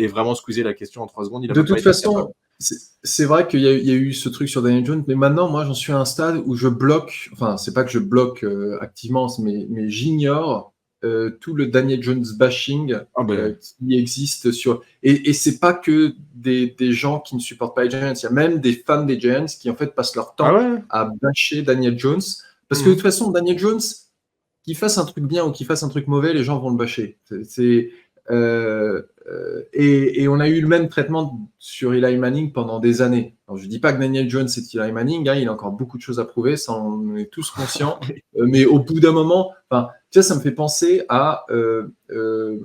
vraiment squeezer la question en 3 secondes. De toute façon, c'est vrai qu'il y a eu ce truc sur Daniel Jones, mais maintenant, moi, j'en suis à un stade où je bloque, enfin, c'est pas que je bloque activement, mais j'ignore tout le Daniel Jones bashing qui existe sur... Et c'est pas que des gens qui ne supportent pas les Giants, il y a même des fans des Giants qui, en fait, passent leur temps à bâcher Daniel Jones, parce que de toute façon, Daniel Jones, qu'il fasse un truc bien ou qu'il fasse un truc mauvais, les gens vont le bâcher. Et on a eu le même traitement sur Eli Manning pendant des années. Alors, je ne dis pas que Daniel Jones c'est Eli Manning, il a encore beaucoup de choses à prouver, ça on est tous conscients. Mais au bout d'un moment, Tu vois, ça me fait penser à... il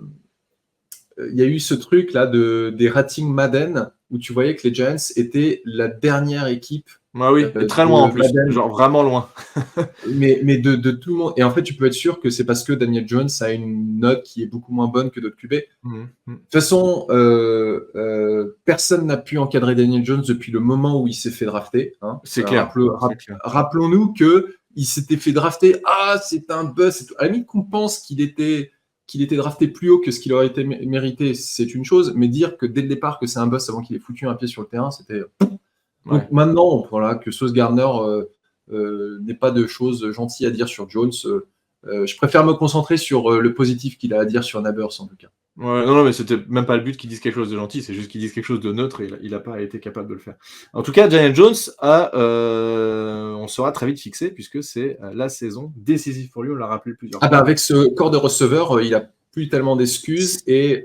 y a eu ce truc-là des ratings Madden, où tu voyais que les Giants étaient la dernière équipe Oui, et très loin en de plus, Madden, genre vraiment loin. mais de tout le monde. Et en fait, tu peux être sûr que c'est parce que Daniel Jones a une note qui est beaucoup moins bonne que d'autres QB. De toute façon, personne n'a pu encadrer Daniel Jones depuis le moment où il s'est fait drafter. Hein. C'est clair. Rappelons-nous qu'il s'était fait drafter. Ah, c'est un buzz. À la limite qu'on pense qu'il était drafté plus haut que ce qu'il aurait été mérité, c'est une chose. Mais dire que dès le départ que c'est un buzz avant qu'il ait foutu un pied sur le terrain, c'était... Donc maintenant, voilà, que Sauce Gardner n'ait pas de choses gentilles à dire sur Jones, je préfère me concentrer sur le positif qu'il a à dire sur Nabers en tout cas. Ouais, non, mais c'était même pas le but qu'ils disent quelque chose de gentil, c'est juste qu'ils disent quelque chose de neutre et il n'a pas été capable de le faire. En tout cas, Daniel Jones on sera très vite fixé puisque c'est la saison décisive pour lui, on l'a rappelé plusieurs fois. Avec ce corps de receveur, il a plus tellement d'excuses et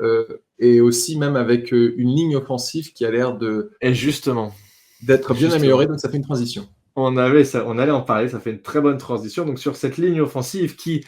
aussi même avec une ligne offensive qui a l'air d'être bien améliorée, donc ça fait une transition. On allait en parler, ça fait une très bonne transition. Donc sur cette ligne offensive qui,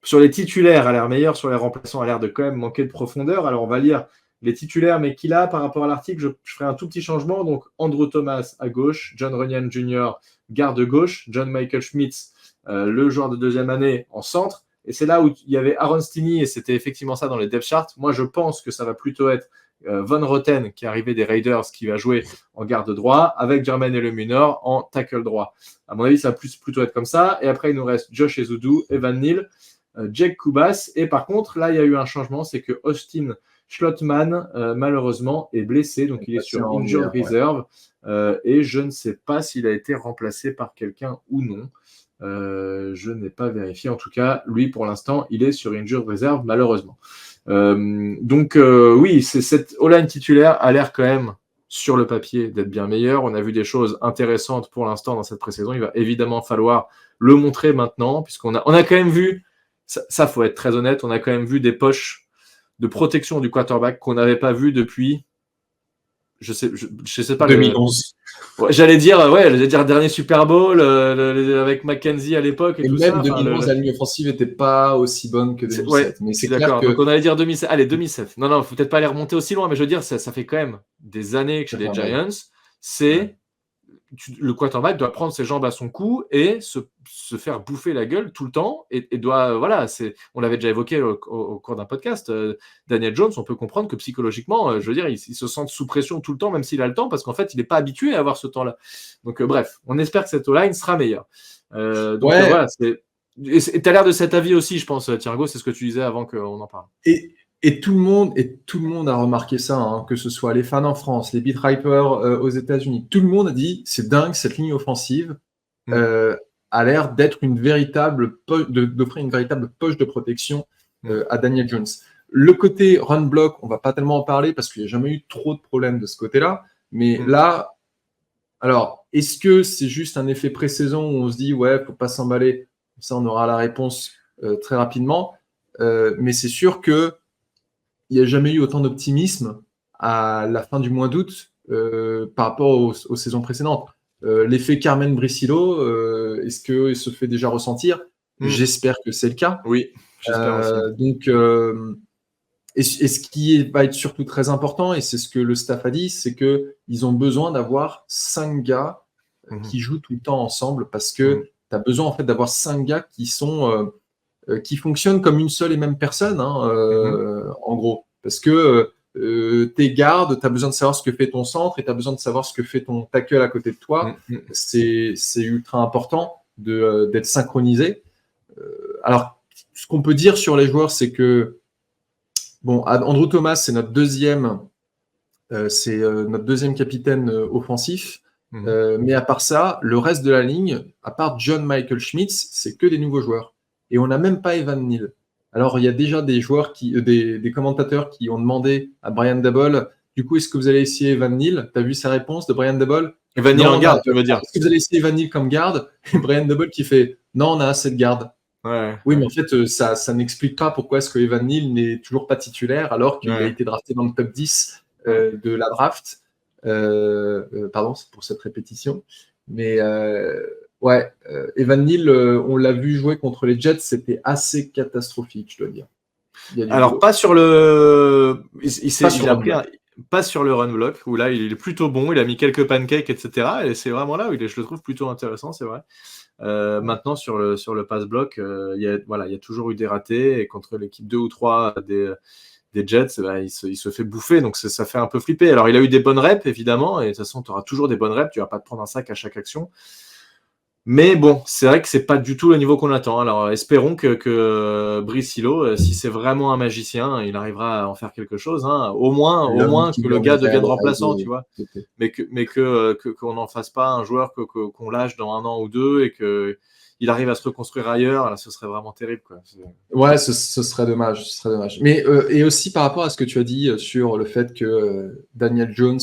sur les titulaires, a l'air meilleure, sur les remplaçants, a l'air de quand même manquer de profondeur. Alors on va lire les titulaires, mais qu'il a par rapport à l'article, je ferai un tout petit changement. Donc Andrew Thomas à gauche, John Runyan Jr. garde gauche, John Michael Schmitz, le joueur de deuxième année en centre. Et c'est là où il y avait Aaron Stinney et c'était effectivement ça dans les depth charts. Moi, je pense que ça va plutôt être Von Roten, qui est arrivé des Raiders, qui va jouer en garde droit, avec Jermaine Eluemunor en tackle droit. À mon avis, ça va plutôt être comme ça. Et après, il nous reste Josh Ezeudu, Evan Neal, Jake Kubas. Et par contre, là, il y a eu un changement, c'est que Austin Schlottmann, malheureusement, est blessé. Donc, il est sur Injured Reserve. Et je ne sais pas s'il a été remplacé par quelqu'un ou non. Je n'ai pas vérifié. En tout cas, lui, pour l'instant, il est sur Injured Reserve, malheureusement. Oui, cette O-line titulaire a l'air quand même, sur le papier, d'être bien meilleure. On a vu des choses intéressantes pour l'instant dans cette pré-saison. Il va évidemment falloir le montrer maintenant, puisqu'on a quand même vu, ça faut être très honnête, on a quand même vu des poches de protection du quarterback qu'on n'avait pas vu depuis, je sais pas, 2011. J'allais dire dernier Super Bowl avec McKenzie à l'époque et tout même ça. 2011, la ligne offensive n'était pas aussi bonne que 2007. Mais c'est clair que... Donc on allait dire 2007. Allez, 2007. Non, faut peut-être pas aller remonter aussi loin, mais je veux dire, ça fait quand même des années que chez les Giants, le quarterback doit prendre ses jambes à son cou et se faire bouffer la gueule tout le temps et doit, on l'avait déjà évoqué au cours d'un podcast, Daniel Jones, on peut comprendre que psychologiquement, je veux dire, il se sent sous pression tout le temps, même s'il a le temps, parce qu'en fait, il n'est pas habitué à avoir ce temps-là. Donc bref, on espère que cette O-line sera meilleure. Voilà, et tu as l'air de cet avis aussi, je pense, Thiergo, c'est ce que tu disais avant qu'on en parle. Et tout le monde a remarqué ça, hein, que ce soit les fans en France, les beat-writers aux États-Unis. Tout le monde a dit c'est dingue, cette ligne offensive a l'air d'être d'offrir une véritable poche de protection à Daniel Jones. Le côté run block, on va pas tellement en parler parce qu'il n'y a jamais eu trop de problèmes de ce côté-là. Mais là, alors, est-ce que c'est juste un effet pré-saison où on se dit ouais, faut pas s'emballer, ça on aura la réponse très rapidement. Mais c'est sûr que il n'y a jamais eu autant d'optimisme à la fin du mois d'août par rapport aux saisons précédentes. L'effet Carmen Bricillo, est-ce qu'il se fait déjà ressentir ? J'espère que c'est le cas. Oui, j'espère aussi. Donc, et ce qui va être surtout très important, et c'est ce que le staff a dit, c'est qu'ils ont besoin d'avoir 5 gars qui jouent tout le temps ensemble parce que tu as besoin en fait d'avoir 5 gars qui fonctionnent comme une seule et même personne, en gros. Parce que tes gardes, tu as besoin de savoir ce que fait ton centre et tu as besoin de savoir ce que fait ton tackle à côté de toi. C'est ultra important d'être synchronisé. Alors, ce qu'on peut dire sur les joueurs, c'est que Andrew Thomas, c'est notre deuxième capitaine offensif. Mais à part ça, le reste de la ligne, à part John Michael Schmitz, c'est que des nouveaux joueurs. Et on n'a même pas Evan Neal. Alors, il y a déjà des joueurs des commentateurs qui ont demandé à Brian Daboll, du coup, est-ce que vous allez essayer Evan Neal ? Tu as vu sa réponse de Brian Daboll ? Evan Neal en garde, tu veux dire. Est-ce que vous allez essayer Evan Neal comme garde ? Et Brian Daboll qui fait, non, on a assez de garde. Oui, mais en fait, ça n'explique pas pourquoi est-ce que Evan Neal n'est toujours pas titulaire alors qu'il a été drafté dans le top 10 de la draft. Pardon pour cette répétition. Mais Ouais, Evan Neal, on l'a vu jouer contre les Jets, c'était assez catastrophique, je dois dire. Alors, pas sur le. Pas sur le run block, où là, il est plutôt bon. Il a mis quelques pancakes, etc. Et c'est vraiment là où je le trouve plutôt intéressant, c'est vrai. Maintenant, sur le pass block, il y a toujours eu des ratés. Et contre l'équipe 2 ou 3 des Jets, il se fait bouffer. Donc, ça fait un peu flipper. Alors, il a eu des bonnes reps, évidemment. Et de toute façon, tu auras toujours des bonnes reps. Tu vas pas te prendre un sac à chaque action. Mais bon, c'est vrai que c'est pas du tout le niveau qu'on attend. Alors, espérons que Brice Hilo, si c'est vraiment un magicien, il arrivera à en faire quelque chose. Hein. Au moins que le gars devienne remplaçant, tu vois. Mais qu'on n'en fasse pas un joueur qu'on lâche dans 1 an ou 2 et qu'il arrive à se reconstruire ailleurs. Là, ce serait vraiment terrible, quoi. Ouais, ce serait dommage. Ce serait dommage. Mais et aussi par rapport à ce que tu as dit sur le fait que Daniel Jones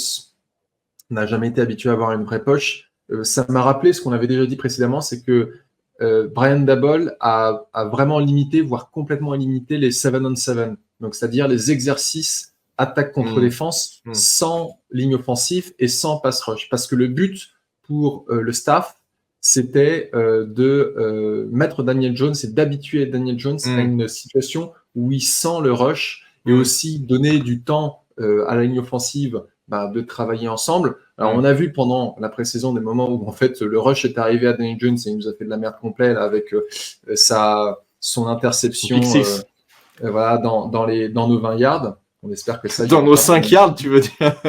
n'a jamais été habitué à avoir une vraie poche. Ça m'a rappelé ce qu'on avait déjà dit précédemment, c'est que Brian Daboll a vraiment limité, voire complètement limité les 7-on-7, donc c'est-à-dire les exercices attaque contre défense sans ligne offensive et sans pass rush. Parce que le but pour le staff, c'était de mettre Daniel Jones et d'habituer Daniel Jones à une situation où il sent le rush et aussi donner du temps à la ligne offensive de travailler ensemble. Alors, on a vu pendant la pré-saison des moments où en fait le rush est arrivé à Daniel Jones et il nous a fait de la merde complète là, avec son interception voilà, dans nos 20 yards. On espère que ça. Dans nos 5 yards, tu veux dire?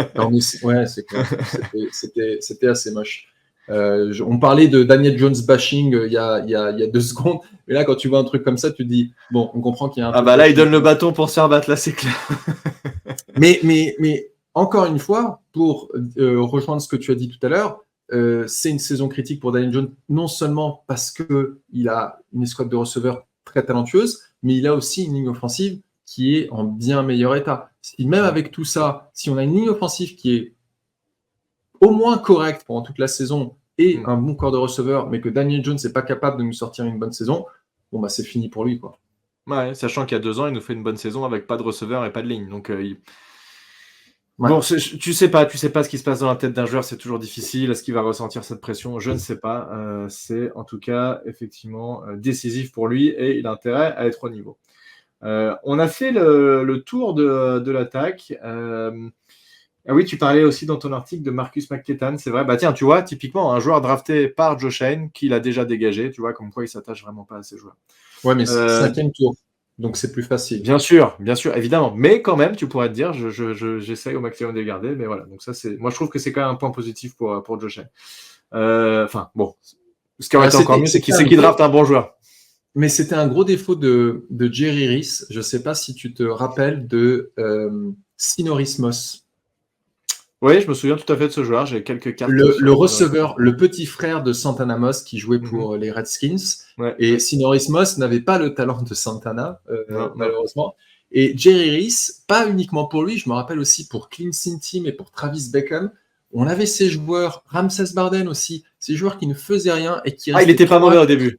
Ouais, c'est clair. C'était assez moche. On parlait de Daniel Jones bashing il y a 2 secondes, mais là, quand tu vois un truc comme ça, tu te dis bon, on comprend qu'il y a un truc. Ah bah là, il donne le bâton pour se faire battre, là, c'est clair. mais encore une fois, pour rejoindre ce que tu as dit tout à l'heure, c'est une saison critique pour Daniel Jones, non seulement parce qu'il a une escouade de receveurs très talentueuse, mais il a aussi une ligne offensive qui est en bien meilleur état. Si même avec tout ça, si on a une ligne offensive qui est au moins correcte pendant toute la saison et un bon corps de receveur, mais que Daniel Jones n'est pas capable de nous sortir une bonne saison, bon, c'est fini pour lui, quoi. Ouais, sachant qu'il y a 2 ans, il nous fait une bonne saison avec pas de receveur et pas de ligne. Donc, bon, tu sais pas ce qui se passe dans la tête d'un joueur, c'est toujours difficile. Est-ce qu'il va ressentir cette pression? Je ne sais pas. C'est en tout cas effectivement décisif pour lui et il a intérêt à être au niveau. On a fait le tour de l'attaque. Ah oui, tu parlais aussi dans ton article de Marcus McKethan, c'est vrai. Bah tiens, tu vois, typiquement, un joueur drafté par Joe Shane, qu'il a déjà dégagé, tu vois, comme quoi il s'attache vraiment pas à ces joueurs. Ouais, mais 5e tour, donc c'est plus facile. Bien sûr, évidemment. Mais quand même, tu pourrais te dire, j'essaye au maximum de les garder, mais voilà. Donc ça, moi, je trouve que c'est quand même un point positif pour Joe Shane. Enfin, bon. Ce qui aurait été encore mieux, c'est qu'il draft un bon joueur. Mais c'était un gros défaut de Jerry Reese. Je ne sais pas si tu te rappelles de Sinoris Moss. Oui, je me souviens tout à fait de ce joueur. J'ai quelques cartes. Le receveur, le petit frère de Santana Moss qui jouait pour les Redskins. Ouais. Et Sinoris Moss n'avait pas le talent de Santana, malheureusement. Et Jerry Reese, pas uniquement pour lui, je me rappelle aussi pour Clint Team et pour Travis Beckham. On avait ces joueurs, Ramses Barden aussi, ces joueurs qui ne faisaient rien et qui. Ah, il était pas mauvais au début.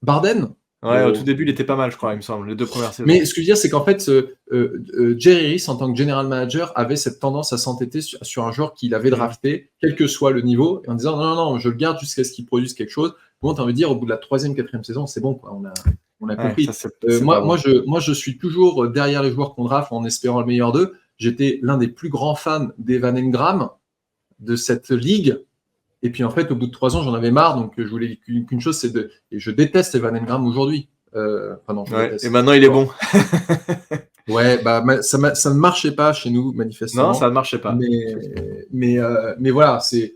Barden? Ouais, au tout début, il était pas mal, je crois, il me semble, les 2 premières saisons. Mais ce que je veux dire, c'est qu'en fait, Jerry Reese, en tant que general manager, avait cette tendance à s'entêter sur un joueur qu'il avait drafté, quel que soit le niveau, en disant non, je le garde jusqu'à ce qu'il produise quelque chose. Bon, tu as envie de dire, au bout de la 3e, 4e saison, c'est bon, quoi, on a compris. Ça, moi, je suis toujours derrière les joueurs qu'on draft en espérant le meilleur d'eux. J'étais l'un des plus grands fans d'Evan Engram, de cette ligue. Et puis en fait, au bout de 3 ans, j'en avais marre, donc je voulais qu'une chose, c'est de. Et je déteste Evan Engram aujourd'hui. Et maintenant, il est bon. Ouais, ça ne marchait pas chez nous, manifestement. Non, ça ne marchait pas. Mais voilà, c'est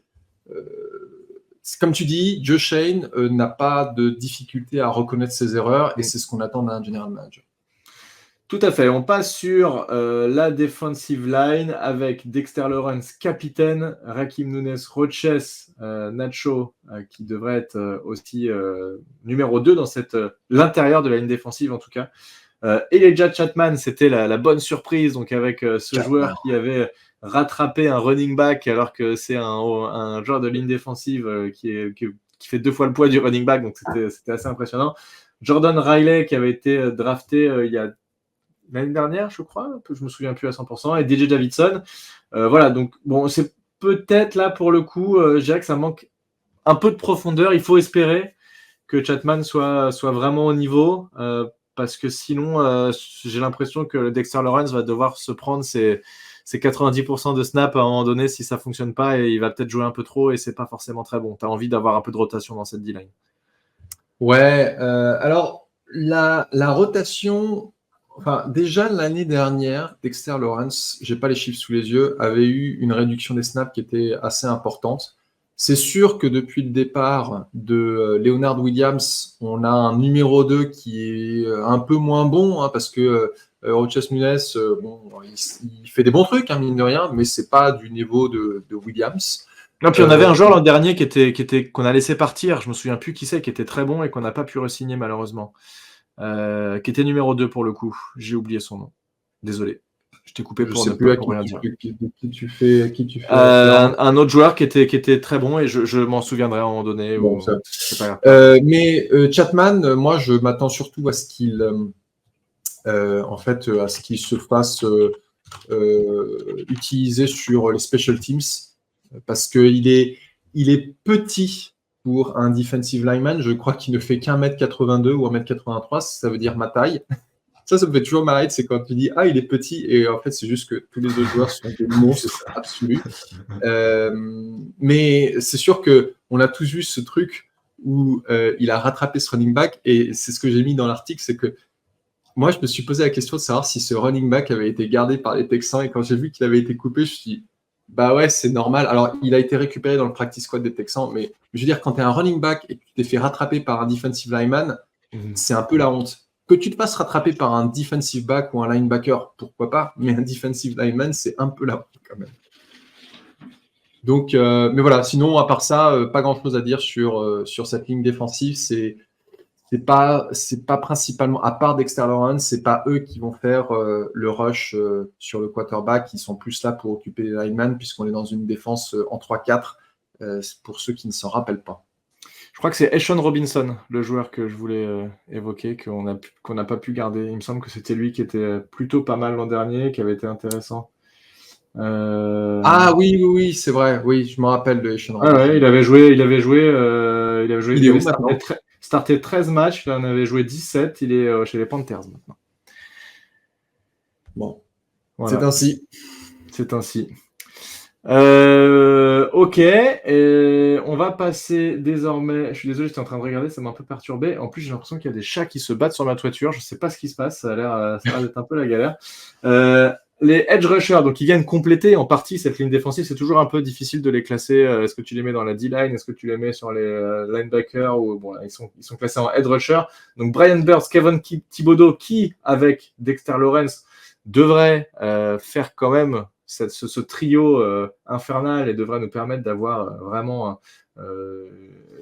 comme tu dis, Joe Shane n'a pas de difficulté à reconnaître ses erreurs, et c'est ce qu'on attend d'un general manager. Tout à fait. On passe sur la defensive line avec Dexter Lawrence, capitaine, Rakim Nunes, Roches, Nacho, qui devrait être aussi numéro 2 dans l'intérieur de la ligne défensive en tout cas. Elijah Chatman, c'était la bonne surprise, donc avec ce joueur qui avait rattrapé un running back alors que c'est un joueur de ligne défensive qui fait 2 fois le poids du running back, donc c'était assez impressionnant. Jordan Riley qui avait été drafté il y a l'année dernière, je crois, je me souviens plus à 100%, et DJ Davidson. Voilà, donc bon, c'est peut-être là pour le coup, je dirais que ça manque un peu de profondeur. Il faut espérer que Chapman soit vraiment au niveau, parce que sinon, j'ai l'impression que Dexter Lawrence va devoir se prendre ses 90% de snap à un moment donné si ça fonctionne pas, et il va peut-être jouer un peu trop et c'est pas forcément très bon. Tu as envie d'avoir un peu de rotation dans cette D-line. Ouais, alors la rotation, enfin déjà l'année dernière, Dexter Lawrence, j'ai pas les chiffres sous les yeux, avait eu une réduction des snaps qui était assez importante. C'est sûr que depuis le départ de Leonard Williams, on a un numéro 2 qui est un peu moins bon, hein, parce que Rochas Nunes, bon, il fait des bons trucs, hein, mine de rien, mais c'est pas du niveau de Williams. Non, puis on avait un joueur l'an dernier qu'on a laissé partir, je me souviens plus qui c'est, qui était très bon et qu'on n'a pas pu re-signer malheureusement. Qui était numéro 2 pour le coup. J'ai oublié son nom. Désolé. Je t'ai coupé pour rien dire. Qui tu fais un autre joueur qui était très bon et je m'en souviendrai à un moment donné. Bon, c'est pas grave. Mais Chapman, moi, je m'attends surtout à ce qu'il à ce qu'il se fasse utiliser sur les special teams, parce qu'il est petit pour un defensive lineman. Je crois qu'il ne fait qu'1m82 ou 1m83, ça veut dire ma taille. Ça me fait toujours marrer, c'est quand tu dis « Ah, il est petit », et en fait, c'est juste que tous les autres joueurs sont des monstres absolus. Mais c'est sûr qu'on a tous vu ce truc où il a rattrapé ce running back, et c'est ce que j'ai mis dans l'article, c'est que moi, je me suis posé la question de savoir si ce running back avait été gardé par les Texans, et quand j'ai vu qu'il avait été coupé, je me suis dit « Bah ouais, c'est normal ». Alors, il a été récupéré dans le practice squad des Texans, mais je veux dire, quand tu es un running back et que tu t'es fait rattraper par un defensive lineman, c'est un peu la honte. Que tu te fasses rattraper par un defensive back ou un linebacker, pourquoi pas, mais un defensive lineman, c'est un peu la honte quand même. Donc, mais voilà, sinon, à part ça, pas grand-chose à dire sur cette ligne défensive. C'est pas principalement, à part Dexter Lawrence, c'est pas eux qui vont faire le rush sur le quarterback. Ils sont plus là pour occuper les linemen, puisqu'on est dans une défense en 3-4, pour ceux qui ne s'en rappellent pas. Je crois que c'est Eshon Robinson, le joueur que je voulais évoquer, qu'on n'a pas pu garder. Il me semble que c'était lui qui était plutôt pas mal l'an dernier, qui avait été intéressant. Ah oui, c'est vrai. Oui, je me rappelle de Eshon Robinson. Ouais, il avait joué. Il avait starté 13 matchs, il en avait joué 17. Il est chez les Panthers maintenant. Bon, voilà. C'est ainsi. C'est ainsi. Ok, et on va passer désormais. Je suis désolé, j'étais en train de regarder, ça m'a un peu perturbé. En plus, j'ai l'impression qu'il y a des chats qui se battent sur ma toiture. Je sais pas ce qui se passe, ça a l'air d'être un peu la galère. Les edge rushers, donc ils viennent compléter en partie cette ligne défensive. C'est toujours un peu difficile de les classer. Est-ce que tu les mets dans la D-line? Est-ce que tu les mets sur les linebackers? Ou bon, ils sont classés en edge rusher. Donc Brian Burns, Kevin Thibodeau, qui avec Dexter Lawrence devrait faire quand même ce trio infernal et devrait nous permettre d'avoir vraiment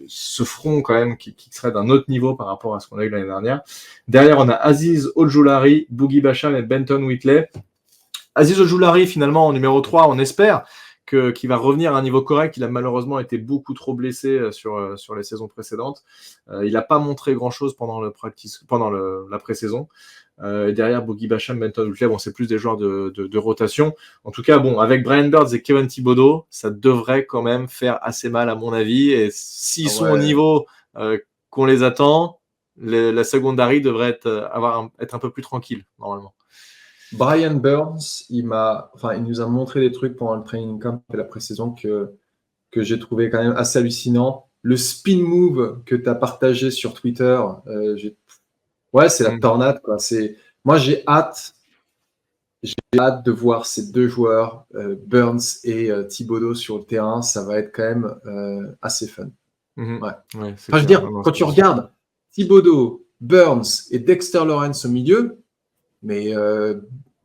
ce front quand même qui serait d'un autre niveau par rapport à ce qu'on a eu l'année dernière. Derrière, on a Aziz Ojulari, Boogie Basham et Benton Whitley. Aziz Ojulari, finalement, en numéro 3, on espère qu'il va revenir à un niveau correct. Il a malheureusement été beaucoup trop blessé sur les saisons précédentes. Il n'a pas montré grand-chose pendant la pré-saison. Derrière Boogie Basham, Benton Whitley, bon, c'est plus des joueurs de rotation. En tout cas, bon, avec Brian Burns et Kevin Thibodeau, ça devrait quand même faire assez mal à mon avis. Et s'ils sont au niveau qu'on les attend, la secondary devrait être un peu plus tranquille, normalement. Brian Burns, il nous a montré des trucs pendant le training camp et la pré-saison que j'ai trouvé quand même assez hallucinant. Le spin move que tu as partagé sur Twitter, c'est la tornade, quoi. Moi, j'ai hâte de voir ces deux joueurs, Burns et Thibodeau, sur le terrain. Ça va être quand même assez fun. Ouais. Je veux dire, quand tu regardes Thibodeau, Burns et Dexter Lawrence au milieu, mais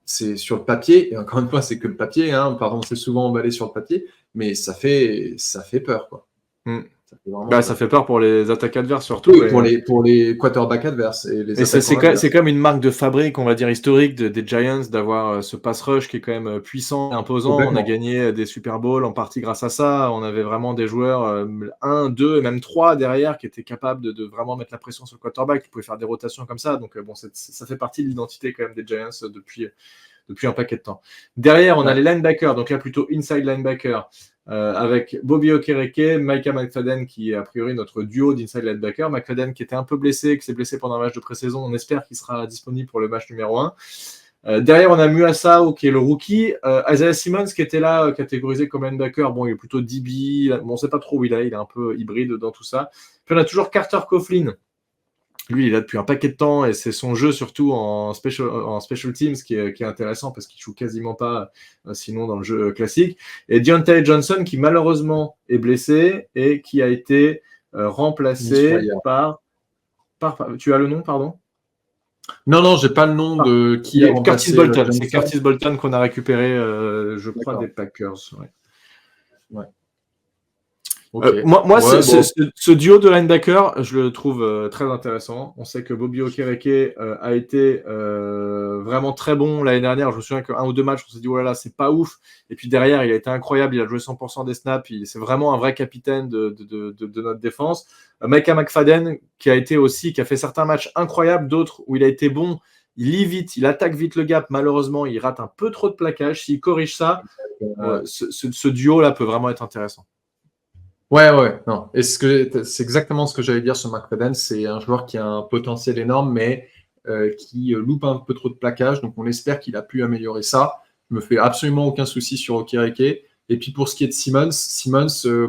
c'est sur le papier, et encore une fois, c'est que le papier, hein, pardon, c'est souvent emballé sur le papier, mais ça fait peur, quoi. Ça fait peur pour les attaques adverses surtout. Oui, pour les quarterbacks adverses. Et c'est quand même une marque de fabrique, on va dire, historique des Giants, d'avoir ce pass rush qui est quand même puissant et imposant. On a gagné des Super Bowls en partie grâce à ça. On avait vraiment des joueurs 1, 2 et même 3 derrière qui étaient capables de vraiment mettre la pression sur le quarterback, qui pouvaient faire des rotations comme ça. Donc bon, ça fait partie de l'identité quand même des Giants depuis un paquet de temps. Derrière, on a les linebackers, donc là plutôt inside linebacker. avec Bobby Okereke, Micah McFadden, qui est a priori notre duo d'inside linebacker. McFadden qui était un peu blessé, qui s'est blessé pendant un match de pré-saison. On espère qu'il sera disponible pour le match numéro 1. Derrière, on a Muasau, qui est le rookie. Isaiah Simmons, qui était là, catégorisé comme linebacker. Bon, il est plutôt DB. Bon, on ne sait pas trop où il est. Il est un peu hybride dans tout ça. Puis on a toujours Carter Coughlin. Lui, il est là depuis un paquet de temps et c'est son jeu surtout en special teams qui est intéressant parce qu'il joue quasiment pas sinon dans le jeu classique. Et Deontay Johnson qui malheureusement est blessé et qui a été remplacé par... Tu as le nom, pardon ? Non, j'ai pas le nom de qui a remplacé Curtis Bolton. C'est Curtis Bolton qu'on a récupéré, je crois, des Packers. Ouais. Okay. Moi ce duo de linebacker, je le trouve très intéressant. On sait que Bobby Okereke a été vraiment très bon l'année dernière. Je me souviens qu'un ou deux matchs, on s'est dit, oh là là, c'est pas ouf. Et puis derrière, il a été incroyable. Il a joué 100% des snaps. C'est vraiment un vrai capitaine de notre défense. Micah McFadden, qui a fait certains matchs incroyables, d'autres où il a été bon. Il lit vite, il attaque vite le gap. Malheureusement, il rate un peu trop de plaquage. S'il corrige ça, ce duo-là peut vraiment être intéressant. Ouais, non. Et c'est exactement ce que j'allais dire sur McFadden. C'est un joueur qui a un potentiel énorme, mais qui loupe un peu trop de plaquage. Donc, on espère qu'il a pu améliorer ça. Me fait absolument aucun souci sur Okereke. Et puis, pour ce qui est de Simmons,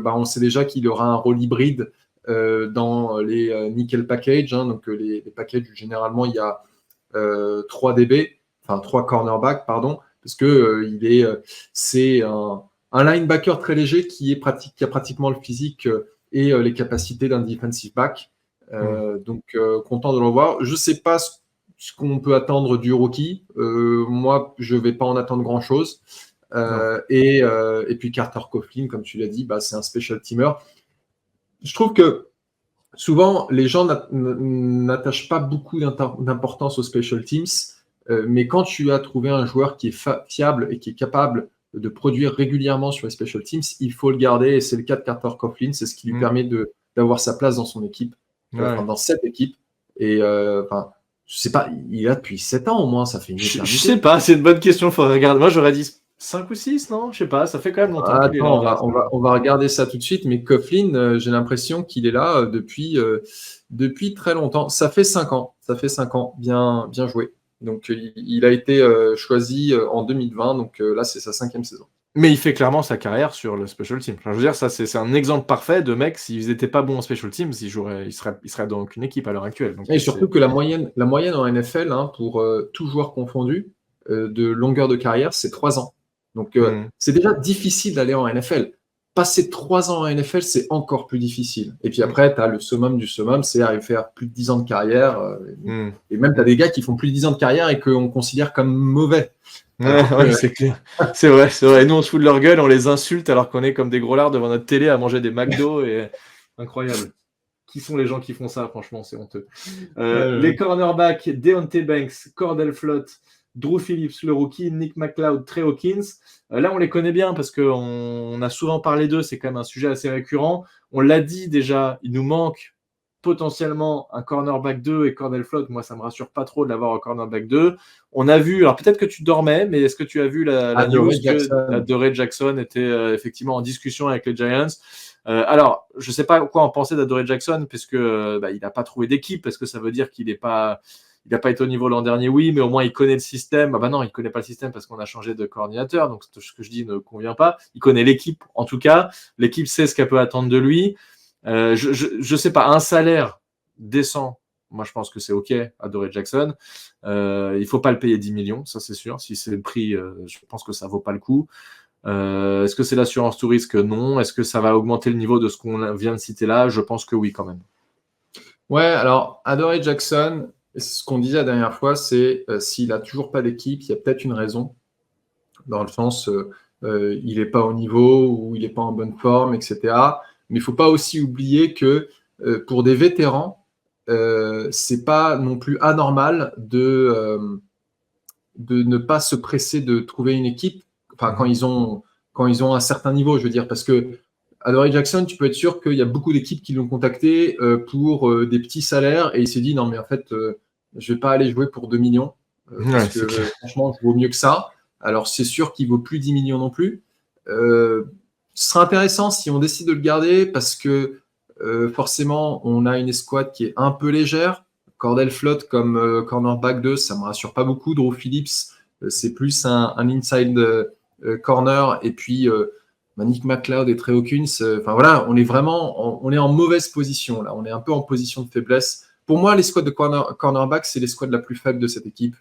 on sait déjà qu'il aura un rôle hybride dans les nickel package. Donc, les packages, généralement, il y a 3 DB, enfin 3 cornerbacks, pardon, parce que c'est un linebacker très léger qui a pratiquement le physique et les capacités d'un defensive back. Donc, content de le voir. Je ne sais pas ce qu'on peut attendre du rookie. Moi, je ne vais pas en attendre grand-chose. Et puis, Carter Coughlin, comme tu l'as dit, c'est un special teamer. Je trouve que souvent, les gens n'attachent pas beaucoup d'importance aux special teams. Mais quand tu as trouvé un joueur qui est fiable et qui est capable de produire régulièrement sur les special teams, il faut le garder, et c'est le cas de Carter Coughlin, c'est ce qui lui permet d'avoir sa place dans son équipe, dans cette équipe, et je sais pas, il est là depuis 7 ans au moins, ça fait une éternité. Je sais pas, c'est une bonne question, faut regarder. Moi j'aurais dit 5 ou 6, non ? Je sais pas, ça fait quand même longtemps. Attends, on va regarder ça tout de suite, mais Coughlin, j'ai l'impression qu'il est là depuis très longtemps. Ça fait 5 ans, bien joué. Donc, il a été choisi en 2020, donc là, c'est sa 5e saison. Mais il fait clairement sa carrière sur le special team. Enfin, je veux dire, ça, c'est un exemple parfait de mec, s'ils n'étaient pas bons en special teams, il serait dans aucune équipe à l'heure actuelle. Donc, et surtout que la moyenne en NFL, pour tout joueur confondu, de longueur de carrière, c'est 3 ans. Donc, c'est déjà difficile d'aller en NFL. Passer 3 ans en NFL, c'est encore plus difficile. Et puis après, tu as le summum du summum, c'est arriver à faire plus de 10 ans de carrière. Et même, tu as des gars qui font plus de 10 ans de carrière et qu'on considère comme mauvais. Ouais, c'est clair. C'est vrai. Et nous, on se fout de leur gueule, on les insulte alors qu'on est comme des gros lards devant notre télé à manger des McDo. Et incroyable. Qui sont les gens qui font ça ? Franchement, c'est honteux. Les cornerbacks, Deontay Banks, Cordell Flott, Drew Phillips, le rookie, Nick McLeod, Trey Hawkins. Là, on les connaît bien parce qu'on a souvent parlé d'eux. C'est quand même un sujet assez récurrent. On l'a dit déjà, il nous manque potentiellement un cornerback 2 et Cordell Flott. Moi, ça ne me rassure pas trop de l'avoir en cornerback 2. On a vu, alors peut-être que tu dormais, mais est-ce que tu as vu la news que Adoree Jackson était effectivement en discussion avec les Giants ? Alors, je ne sais pas quoi en penser d'Adoree Jackson, puisque il n'a pas trouvé d'équipe. Est-ce que ça veut dire qu'il n'est pas... Il n'a pas été au niveau l'an dernier, oui, mais au moins il connaît le système. Non, il ne connaît pas le système parce qu'on a changé de coordinateur, donc ce que je dis ne convient pas. Il connaît l'équipe, en tout cas. L'équipe sait ce qu'elle peut attendre de lui. Je ne sais pas, un salaire décent, moi je pense que c'est OK, Adoree Jackson. Il ne faut pas le payer 10 millions, ça c'est sûr. Si c'est le prix, je pense que ça ne vaut pas le coup. Est-ce que c'est l'assurance tout risque ? Non. Est-ce que ça va augmenter le niveau de ce qu'on vient de citer là ? Je pense que oui, quand même. Ouais, alors Adoree Jackson, ce qu'on disait la dernière fois, c'est s'il n'a toujours pas d'équipe, il y a peut-être une raison, dans le sens il n'est pas au niveau ou il n'est pas en bonne forme, etc. Mais il ne faut pas aussi oublier que pour des vétérans, c'est pas non plus anormal de ne pas se presser de trouver une équipe, quand ils ont un certain niveau, je veux dire, parce que Adoree Jackson, tu peux être sûr qu'il y a beaucoup d'équipes qui l'ont contacté pour des petits salaires et il s'est dit non mais en fait je vais pas aller jouer pour 2 millions parce que franchement je vaux mieux que ça. Alors c'est sûr qu'il vaut plus 10 millions non plus. Ce sera intéressant si on décide de le garder parce que forcément, on a une escouade qui est un peu légère. Cordell Flott comme cornerback 2, ça me rassure pas beaucoup. Drew Phillips, c'est plus un inside corner. Et puis, Nick McLeod et Trey Hawkins, enfin voilà, on est vraiment on est en mauvaise position là. On est un peu en position de faiblesse. Pour moi, l'escouade de cornerback, c'est l'escouade la plus faible de cette équipe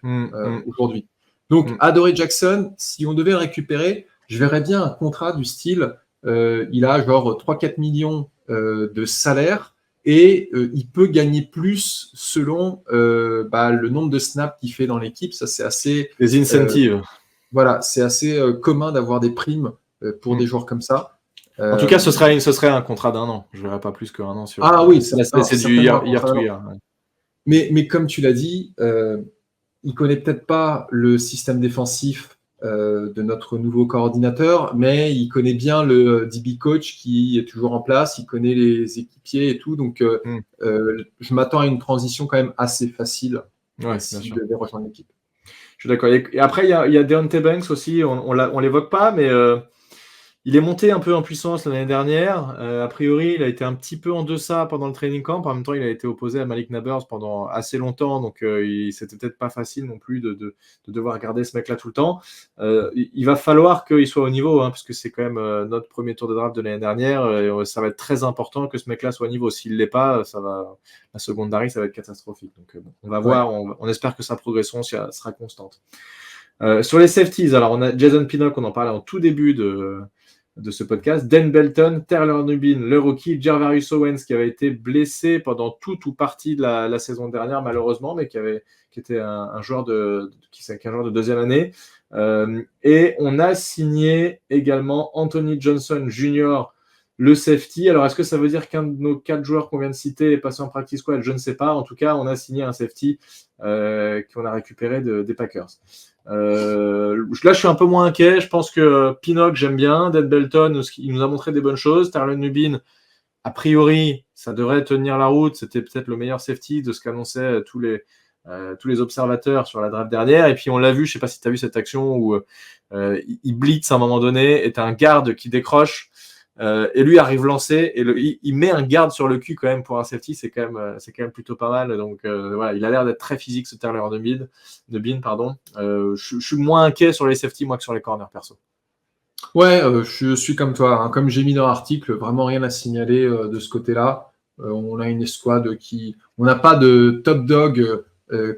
aujourd'hui. Donc, Adoree Jackson, si on devait le récupérer, je verrais bien un contrat du style, il a genre 3-4 millions de salaire et il peut gagner plus selon le nombre de snaps qu'il fait dans l'équipe. Ça, c'est assez... Les incentives. Voilà, c'est assez commun d'avoir des primes pour des joueurs comme ça. En tout cas, ce serait un contrat d'un an. Je ne verrais pas plus qu'un an sur. Ah oui, c'est du year to year. Mais comme tu l'as dit, il connaît peut-être pas le système défensif de notre nouveau coordinateur, mais il connaît bien le DB coach qui est toujours en place, il connaît les équipiers et tout, donc je m'attends à une transition quand même assez facile s'il devait rejoindre l'équipe. Je suis d'accord. Et après, il y a Deontay Banks aussi, on l'évoque pas, mais il est monté un peu en puissance l'année dernière. A priori, il a été un petit peu en deçà pendant le training camp. En même temps, il a été opposé à Malik Nabers pendant assez longtemps, donc c'était peut-être pas facile non plus de devoir garder ce mec-là tout le temps. Il va falloir qu'il soit au niveau, parce que c'est quand même notre premier tour de draft de l'année dernière. Et ça va être très important que ce mec-là soit au niveau. S'il l'est pas, la secondary, ça va être catastrophique. Donc on va voir. On espère que sa progression sera constante. Sur les safeties, alors on a Jason Pinnock, on en parlait en tout début de ce podcast, Dan Belton, Tyler Nubin, le rookie, Gervarius Owens qui avait été blessé pendant tout ou partie de la saison dernière malheureusement, mais qui était un joueur de deuxième année. Et on a signé également Anthony Johnson Jr., le safety. Alors, est-ce que ça veut dire qu'un de nos 4 joueurs qu'on vient de citer est passé en practice squad? Je ne sais pas. En tout cas, on a signé un safety qu'on a récupéré des Packers. Là, je suis un peu moins inquiet. Je pense que Pinnock, j'aime bien. Dad Belton, il nous a montré des bonnes choses. Tyler Nubin, a priori, ça devrait tenir la route. C'était peut-être le meilleur safety de ce qu'annonçaient tous les observateurs sur la draft dernière. Et puis, on l'a vu, je ne sais pas si tu as vu cette action où il blitz à un moment donné, et tu as un garde qui décroche. Et lui arrive lancé et il met un garde sur le cul quand même pour un safety, c'est quand même plutôt pas mal. Donc voilà, il a l'air d'être très physique ce Tyler Nubin, pardon. Je suis moins inquiet sur les safety moi que sur les corners perso. Ouais, je suis comme toi. Comme j'ai mis dans l'article, vraiment rien à signaler de ce côté-là. On a une escouade on n'a pas de top dog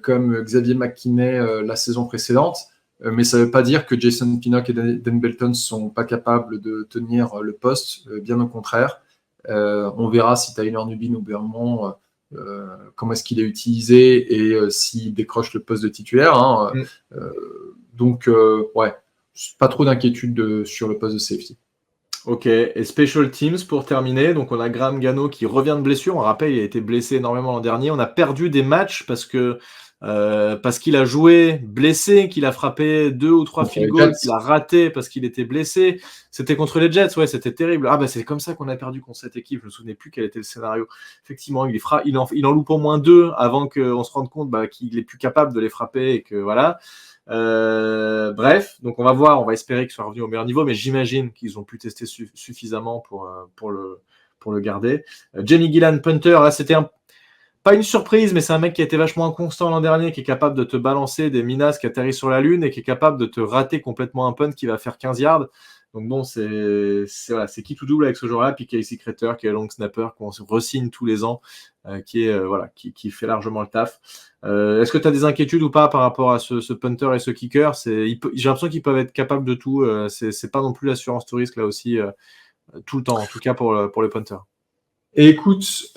comme Xavier McKinney la saison précédente. Mais ça ne veut pas dire que Jason Pinnock et Dan Belton ne sont pas capables de tenir le poste, bien au contraire. On verra si Tyler Nubin ou Bermond, comment est-ce qu'il est utilisé et s'il décroche le poste de titulaire. Donc, pas trop d'inquiétude sur le poste de safety. Ok, et Special Teams pour terminer. Donc, on a Graham Gano qui revient de blessure. On rappelle, il a été blessé énormément l'an dernier. On a perdu des matchs parce qu'il a joué blessé, qu'il a frappé 2 ou 3 field goals, qu'il a raté parce qu'il était blessé. C'était contre les Jets, ouais, c'était terrible. Ah c'est comme ça qu'on a perdu contre cette équipe. Je me souvenais plus quel était le scénario. Effectivement, il en loupe au moins 2 avant qu'on se rende compte qu'il est plus capable de les frapper et que voilà. Bref, donc on va voir, on va espérer qu'il soit revenu au meilleur niveau, mais j'imagine qu'ils ont pu tester suffisamment pour le garder. Jenny Gillan, punter, là c'était pas une surprise, mais c'est un mec qui a été vachement inconstant l'an dernier, qui est capable de te balancer des menaces qui atterrissent sur la lune et qui est capable de te rater complètement un punt qui va faire 15 yards. Donc bon, c'est qui tout double avec ce joueur-là, puis Casey Crater, qui est long snapper, qu'on re-signe tous les ans, qui fait largement le taf. Est-ce que tu as des inquiétudes ou pas par rapport à ce punter et ce kicker? J'ai l'impression qu'ils peuvent être capables de tout. C'est pas non plus l'assurance tout risque là aussi tout le temps, en tout cas pour le punter. Et écoute,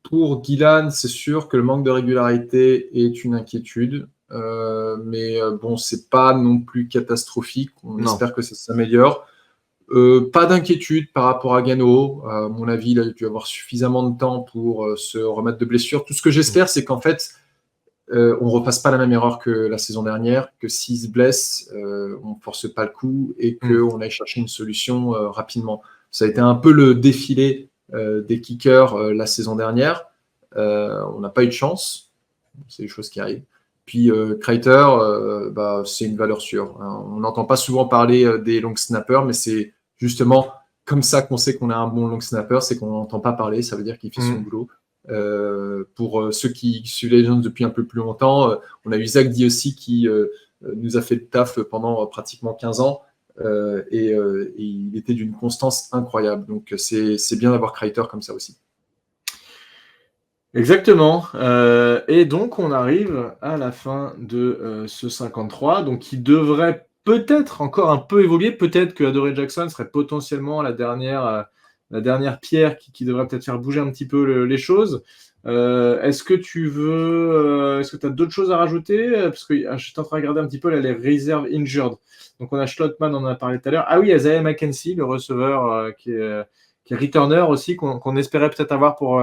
pour Gillan, c'est sûr que le manque de régularité est une inquiétude. Mais c'est pas non plus catastrophique. On espère que ça s'améliore. Pas d'inquiétude par rapport à Gano. À mon avis, il a dû avoir suffisamment de temps pour se remettre de blessure. Tout ce que j'espère, c'est qu'en fait, on refasse pas la même erreur que la saison dernière, que s'il se blesse, on force pas le coup et qu'on aille chercher une solution rapidement. Ça a été un peu le défilé des kickers la saison dernière. On n'a pas eu de chance. C'est des choses qui arrivent. Puis Crater, c'est une valeur sûre. On n'entend pas souvent parler des long snappers, mais c'est justement comme ça qu'on sait qu'on a un bon long snapper, c'est qu'on n'entend pas parler, ça veut dire qu'il fait son boulot. Pour ceux qui suivent les Giants depuis un peu plus longtemps, on a eu Zach Diossi qui nous a fait le taf pendant pratiquement 15 ans et il était d'une constance incroyable. Donc c'est bien d'avoir Kreiter comme ça aussi. Exactement. Et donc, on arrive à la fin de ce 53, donc qui devrait peut-être encore un peu évoluer. Peut-être que Adoree Jackson serait potentiellement la dernière pierre qui devrait peut-être faire bouger un petit peu les choses. Est-ce que tu as d'autres choses à rajouter? Parce que je suis en train de regarder un petit peu là, les reserves injured. Donc, on a Schlottmann, on en a parlé tout à l'heure. Ah oui, Isaiah McKenzie, le receveur qui est returner aussi, qu'on espérait peut-être avoir pour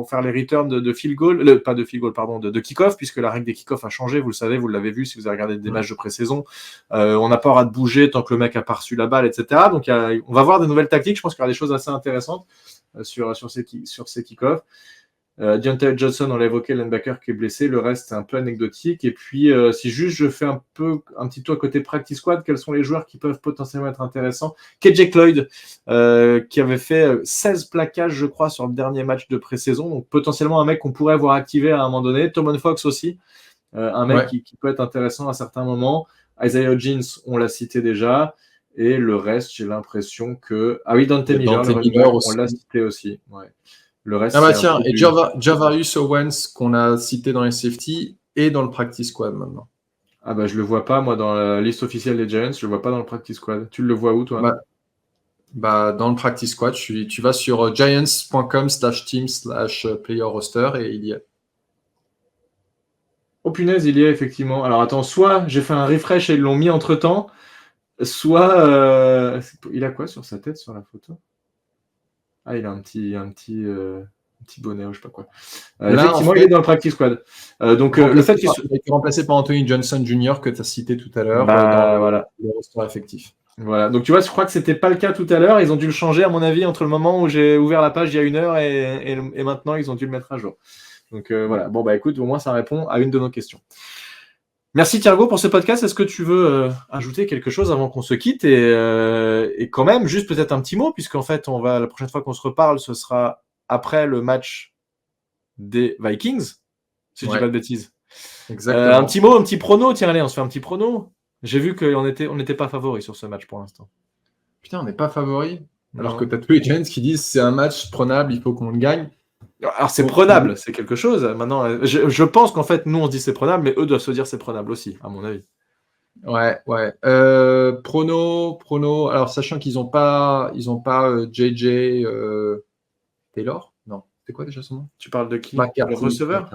faire les returns de field goal, pas de field goal, pardon, de kick-off, puisque la règle des kick-off a changé, vous le savez, vous l'avez vu si vous avez regardé des matchs de pré-saison. On n'a pas le droit de bouger tant que le mec a pas reçu la balle, etc. Donc on va voir des nouvelles tactiques, je pense qu'il y aura des choses assez intéressantes sur ces kick-offs. Deontay Johnson, on l'a évoqué, linebacker qui est blessé, le reste c'est un peu anecdotique. Et puis si juste je fais un petit tour à côté practice squad, quels sont les joueurs qui peuvent potentiellement être intéressants? KJ Cloyd qui avait fait 16 plaquages je crois sur le dernier match de pré-saison, donc potentiellement un mec qu'on pourrait avoir activé à un moment donné. Tomon Fox aussi, un mec qui peut être intéressant à certains moments. Isaiah Hodgins, on l'a cité déjà. Et le reste, j'ai l'impression que... Ah oui, Dante Miller, on l'a cité aussi. Ouais. Le reste, tiens, et Javarius Owens qu'on a cité dans les safety et dans le practice squad maintenant. Ah bah je le vois pas moi dans la liste officielle des Giants, je le vois pas dans le practice squad. Tu le vois où toi? Dans le practice squad, tu vas sur giants.com/team/player roster et il y est. Oh punaise, il y est effectivement. Alors attends, soit j'ai fait un refresh et ils l'ont mis entre temps, soit il a quoi sur sa tête sur la photo? Ah, il a un petit bonnet, ou je sais pas quoi. Là, effectivement, il est dans le practice squad. Donc, le fait qu'il a été remplacé par Anthony Johnson Jr. que tu as cité tout à l'heure dans le roster effectif. Voilà. Donc, tu vois, je crois que c'était pas le cas tout à l'heure. Ils ont dû le changer, à mon avis, entre le moment où j'ai ouvert la page il y a 1 heure et maintenant, ils ont dû le mettre à jour. Donc, voilà. Bon, bah écoute, au moins, ça répond à une de nos questions. Merci Thiago pour ce podcast. Est-ce que tu veux ajouter quelque chose avant qu'on se quitte et quand même, juste peut-être un petit mot, puisqu'en fait, la prochaine fois qu'on se reparle, ce sera après le match des Vikings, si je dis pas de bêtises. Exactement. Un petit mot, un petit prono. Tiens, allez, on se fait un petit prono. J'ai vu qu'on n'était pas favori sur ce match pour l'instant. Putain, on n'est pas favori. Alors que tu as tous les Giants qui disent c'est un match prenable, il faut qu'on le gagne. Alors c'est prenable, c'est quelque chose. Maintenant, je pense qu'en fait, nous on se dit c'est prenable, mais eux doivent se dire c'est prenable aussi, à mon avis. Ouais. Prono. Alors sachant qu'ils n'ont pas JJ Taylor. Non, c'est quoi déjà son nom? Tu parles de qui? Le receveur?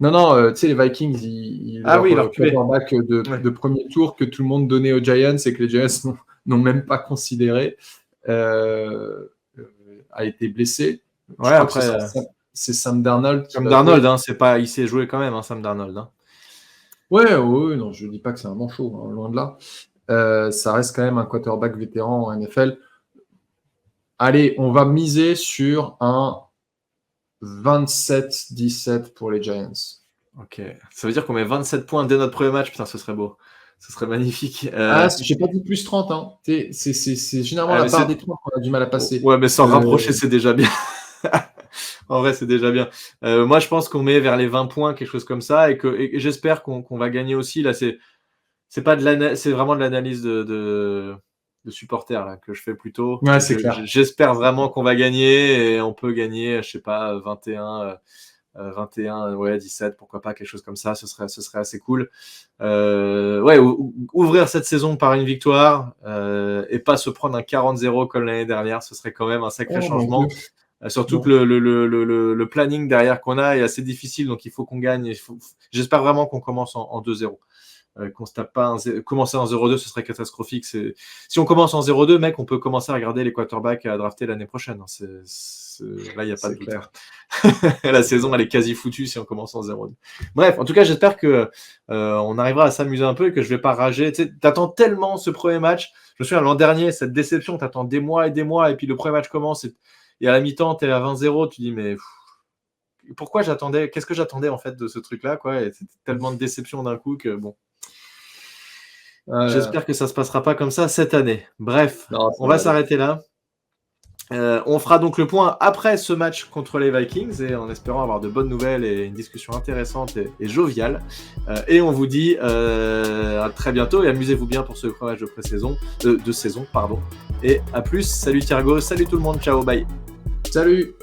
Non, tu sais, les Vikings, leur quarterback de premier tour que tout le monde donnait aux Giants et que les Giants n'ont même pas considéré a été blessé. Ouais, après, c'est Sam Darnold. Sam Darnold, hein, il s'est joué quand même, hein, Sam Darnold. Hein. Ouais, non, je dis pas que c'est un manchot, hein, loin de là. Ça reste quand même un quarterback vétéran en NFL. Allez, on va miser sur un 27-17 pour les Giants. Ok, ça veut dire qu'on met 27 points dès notre premier match. Putain, ce serait beau. Ce serait magnifique. J'ai pas dit plus 30. Hein. C'est généralement la barre des 30 qu'on a du mal à passer. Ouais, mais s'en rapprocher, c'est déjà bien. En vrai, c'est déjà bien. Moi, je pense qu'on met vers les 20 points, quelque chose comme ça, et j'espère qu'on va gagner aussi. Là, c'est vraiment de l'analyse de supporters là, que je fais plutôt. Ouais, c'est clair. J'espère vraiment qu'on va gagner et on peut gagner, je sais pas, 21, 17, pourquoi pas, quelque chose comme ça, ce serait assez cool. Ouvrir cette saison par une victoire et pas se prendre un 40-0 comme l'année dernière, ce serait quand même un sacré changement. Surtout que le planning derrière qu'on a est assez difficile, donc il faut qu'on gagne. J'espère vraiment qu'on commence en 2-0. Qu'on se tape pas commencer en 0-2, ce serait catastrophique. Si on commence en 0-2, mec, on peut commencer à regarder les quarterbacks à drafter l'année prochaine. Là, il n'y a pas de doute. La saison, elle est quasi foutue si on commence en 0-2. Bref, en tout cas, j'espère que on arrivera à s'amuser un peu et que je vais pas rager. Tu sais, t'attends tellement ce premier match. Je me souviens, l'an dernier, cette déception, t'attends des mois et puis le premier match commence et à la mi-temps, t'es à 20-0, tu dis mais pourquoi j'attendais? Qu'est-ce que j'attendais en fait de ce truc-là, quoi? Et c'était tellement de déception d'un coup que bon. J'espère que ça se passera pas comme ça cette année. Bref, Non, on va s'arrêter là. On fera donc le point après ce match contre les Vikings et en espérant avoir de bonnes nouvelles et une discussion intéressante et joviale. Et on vous dit à très bientôt et amusez-vous bien pour ce premier match de saison. Et à plus. Salut Thiergo, salut tout le monde, ciao, bye. Salut.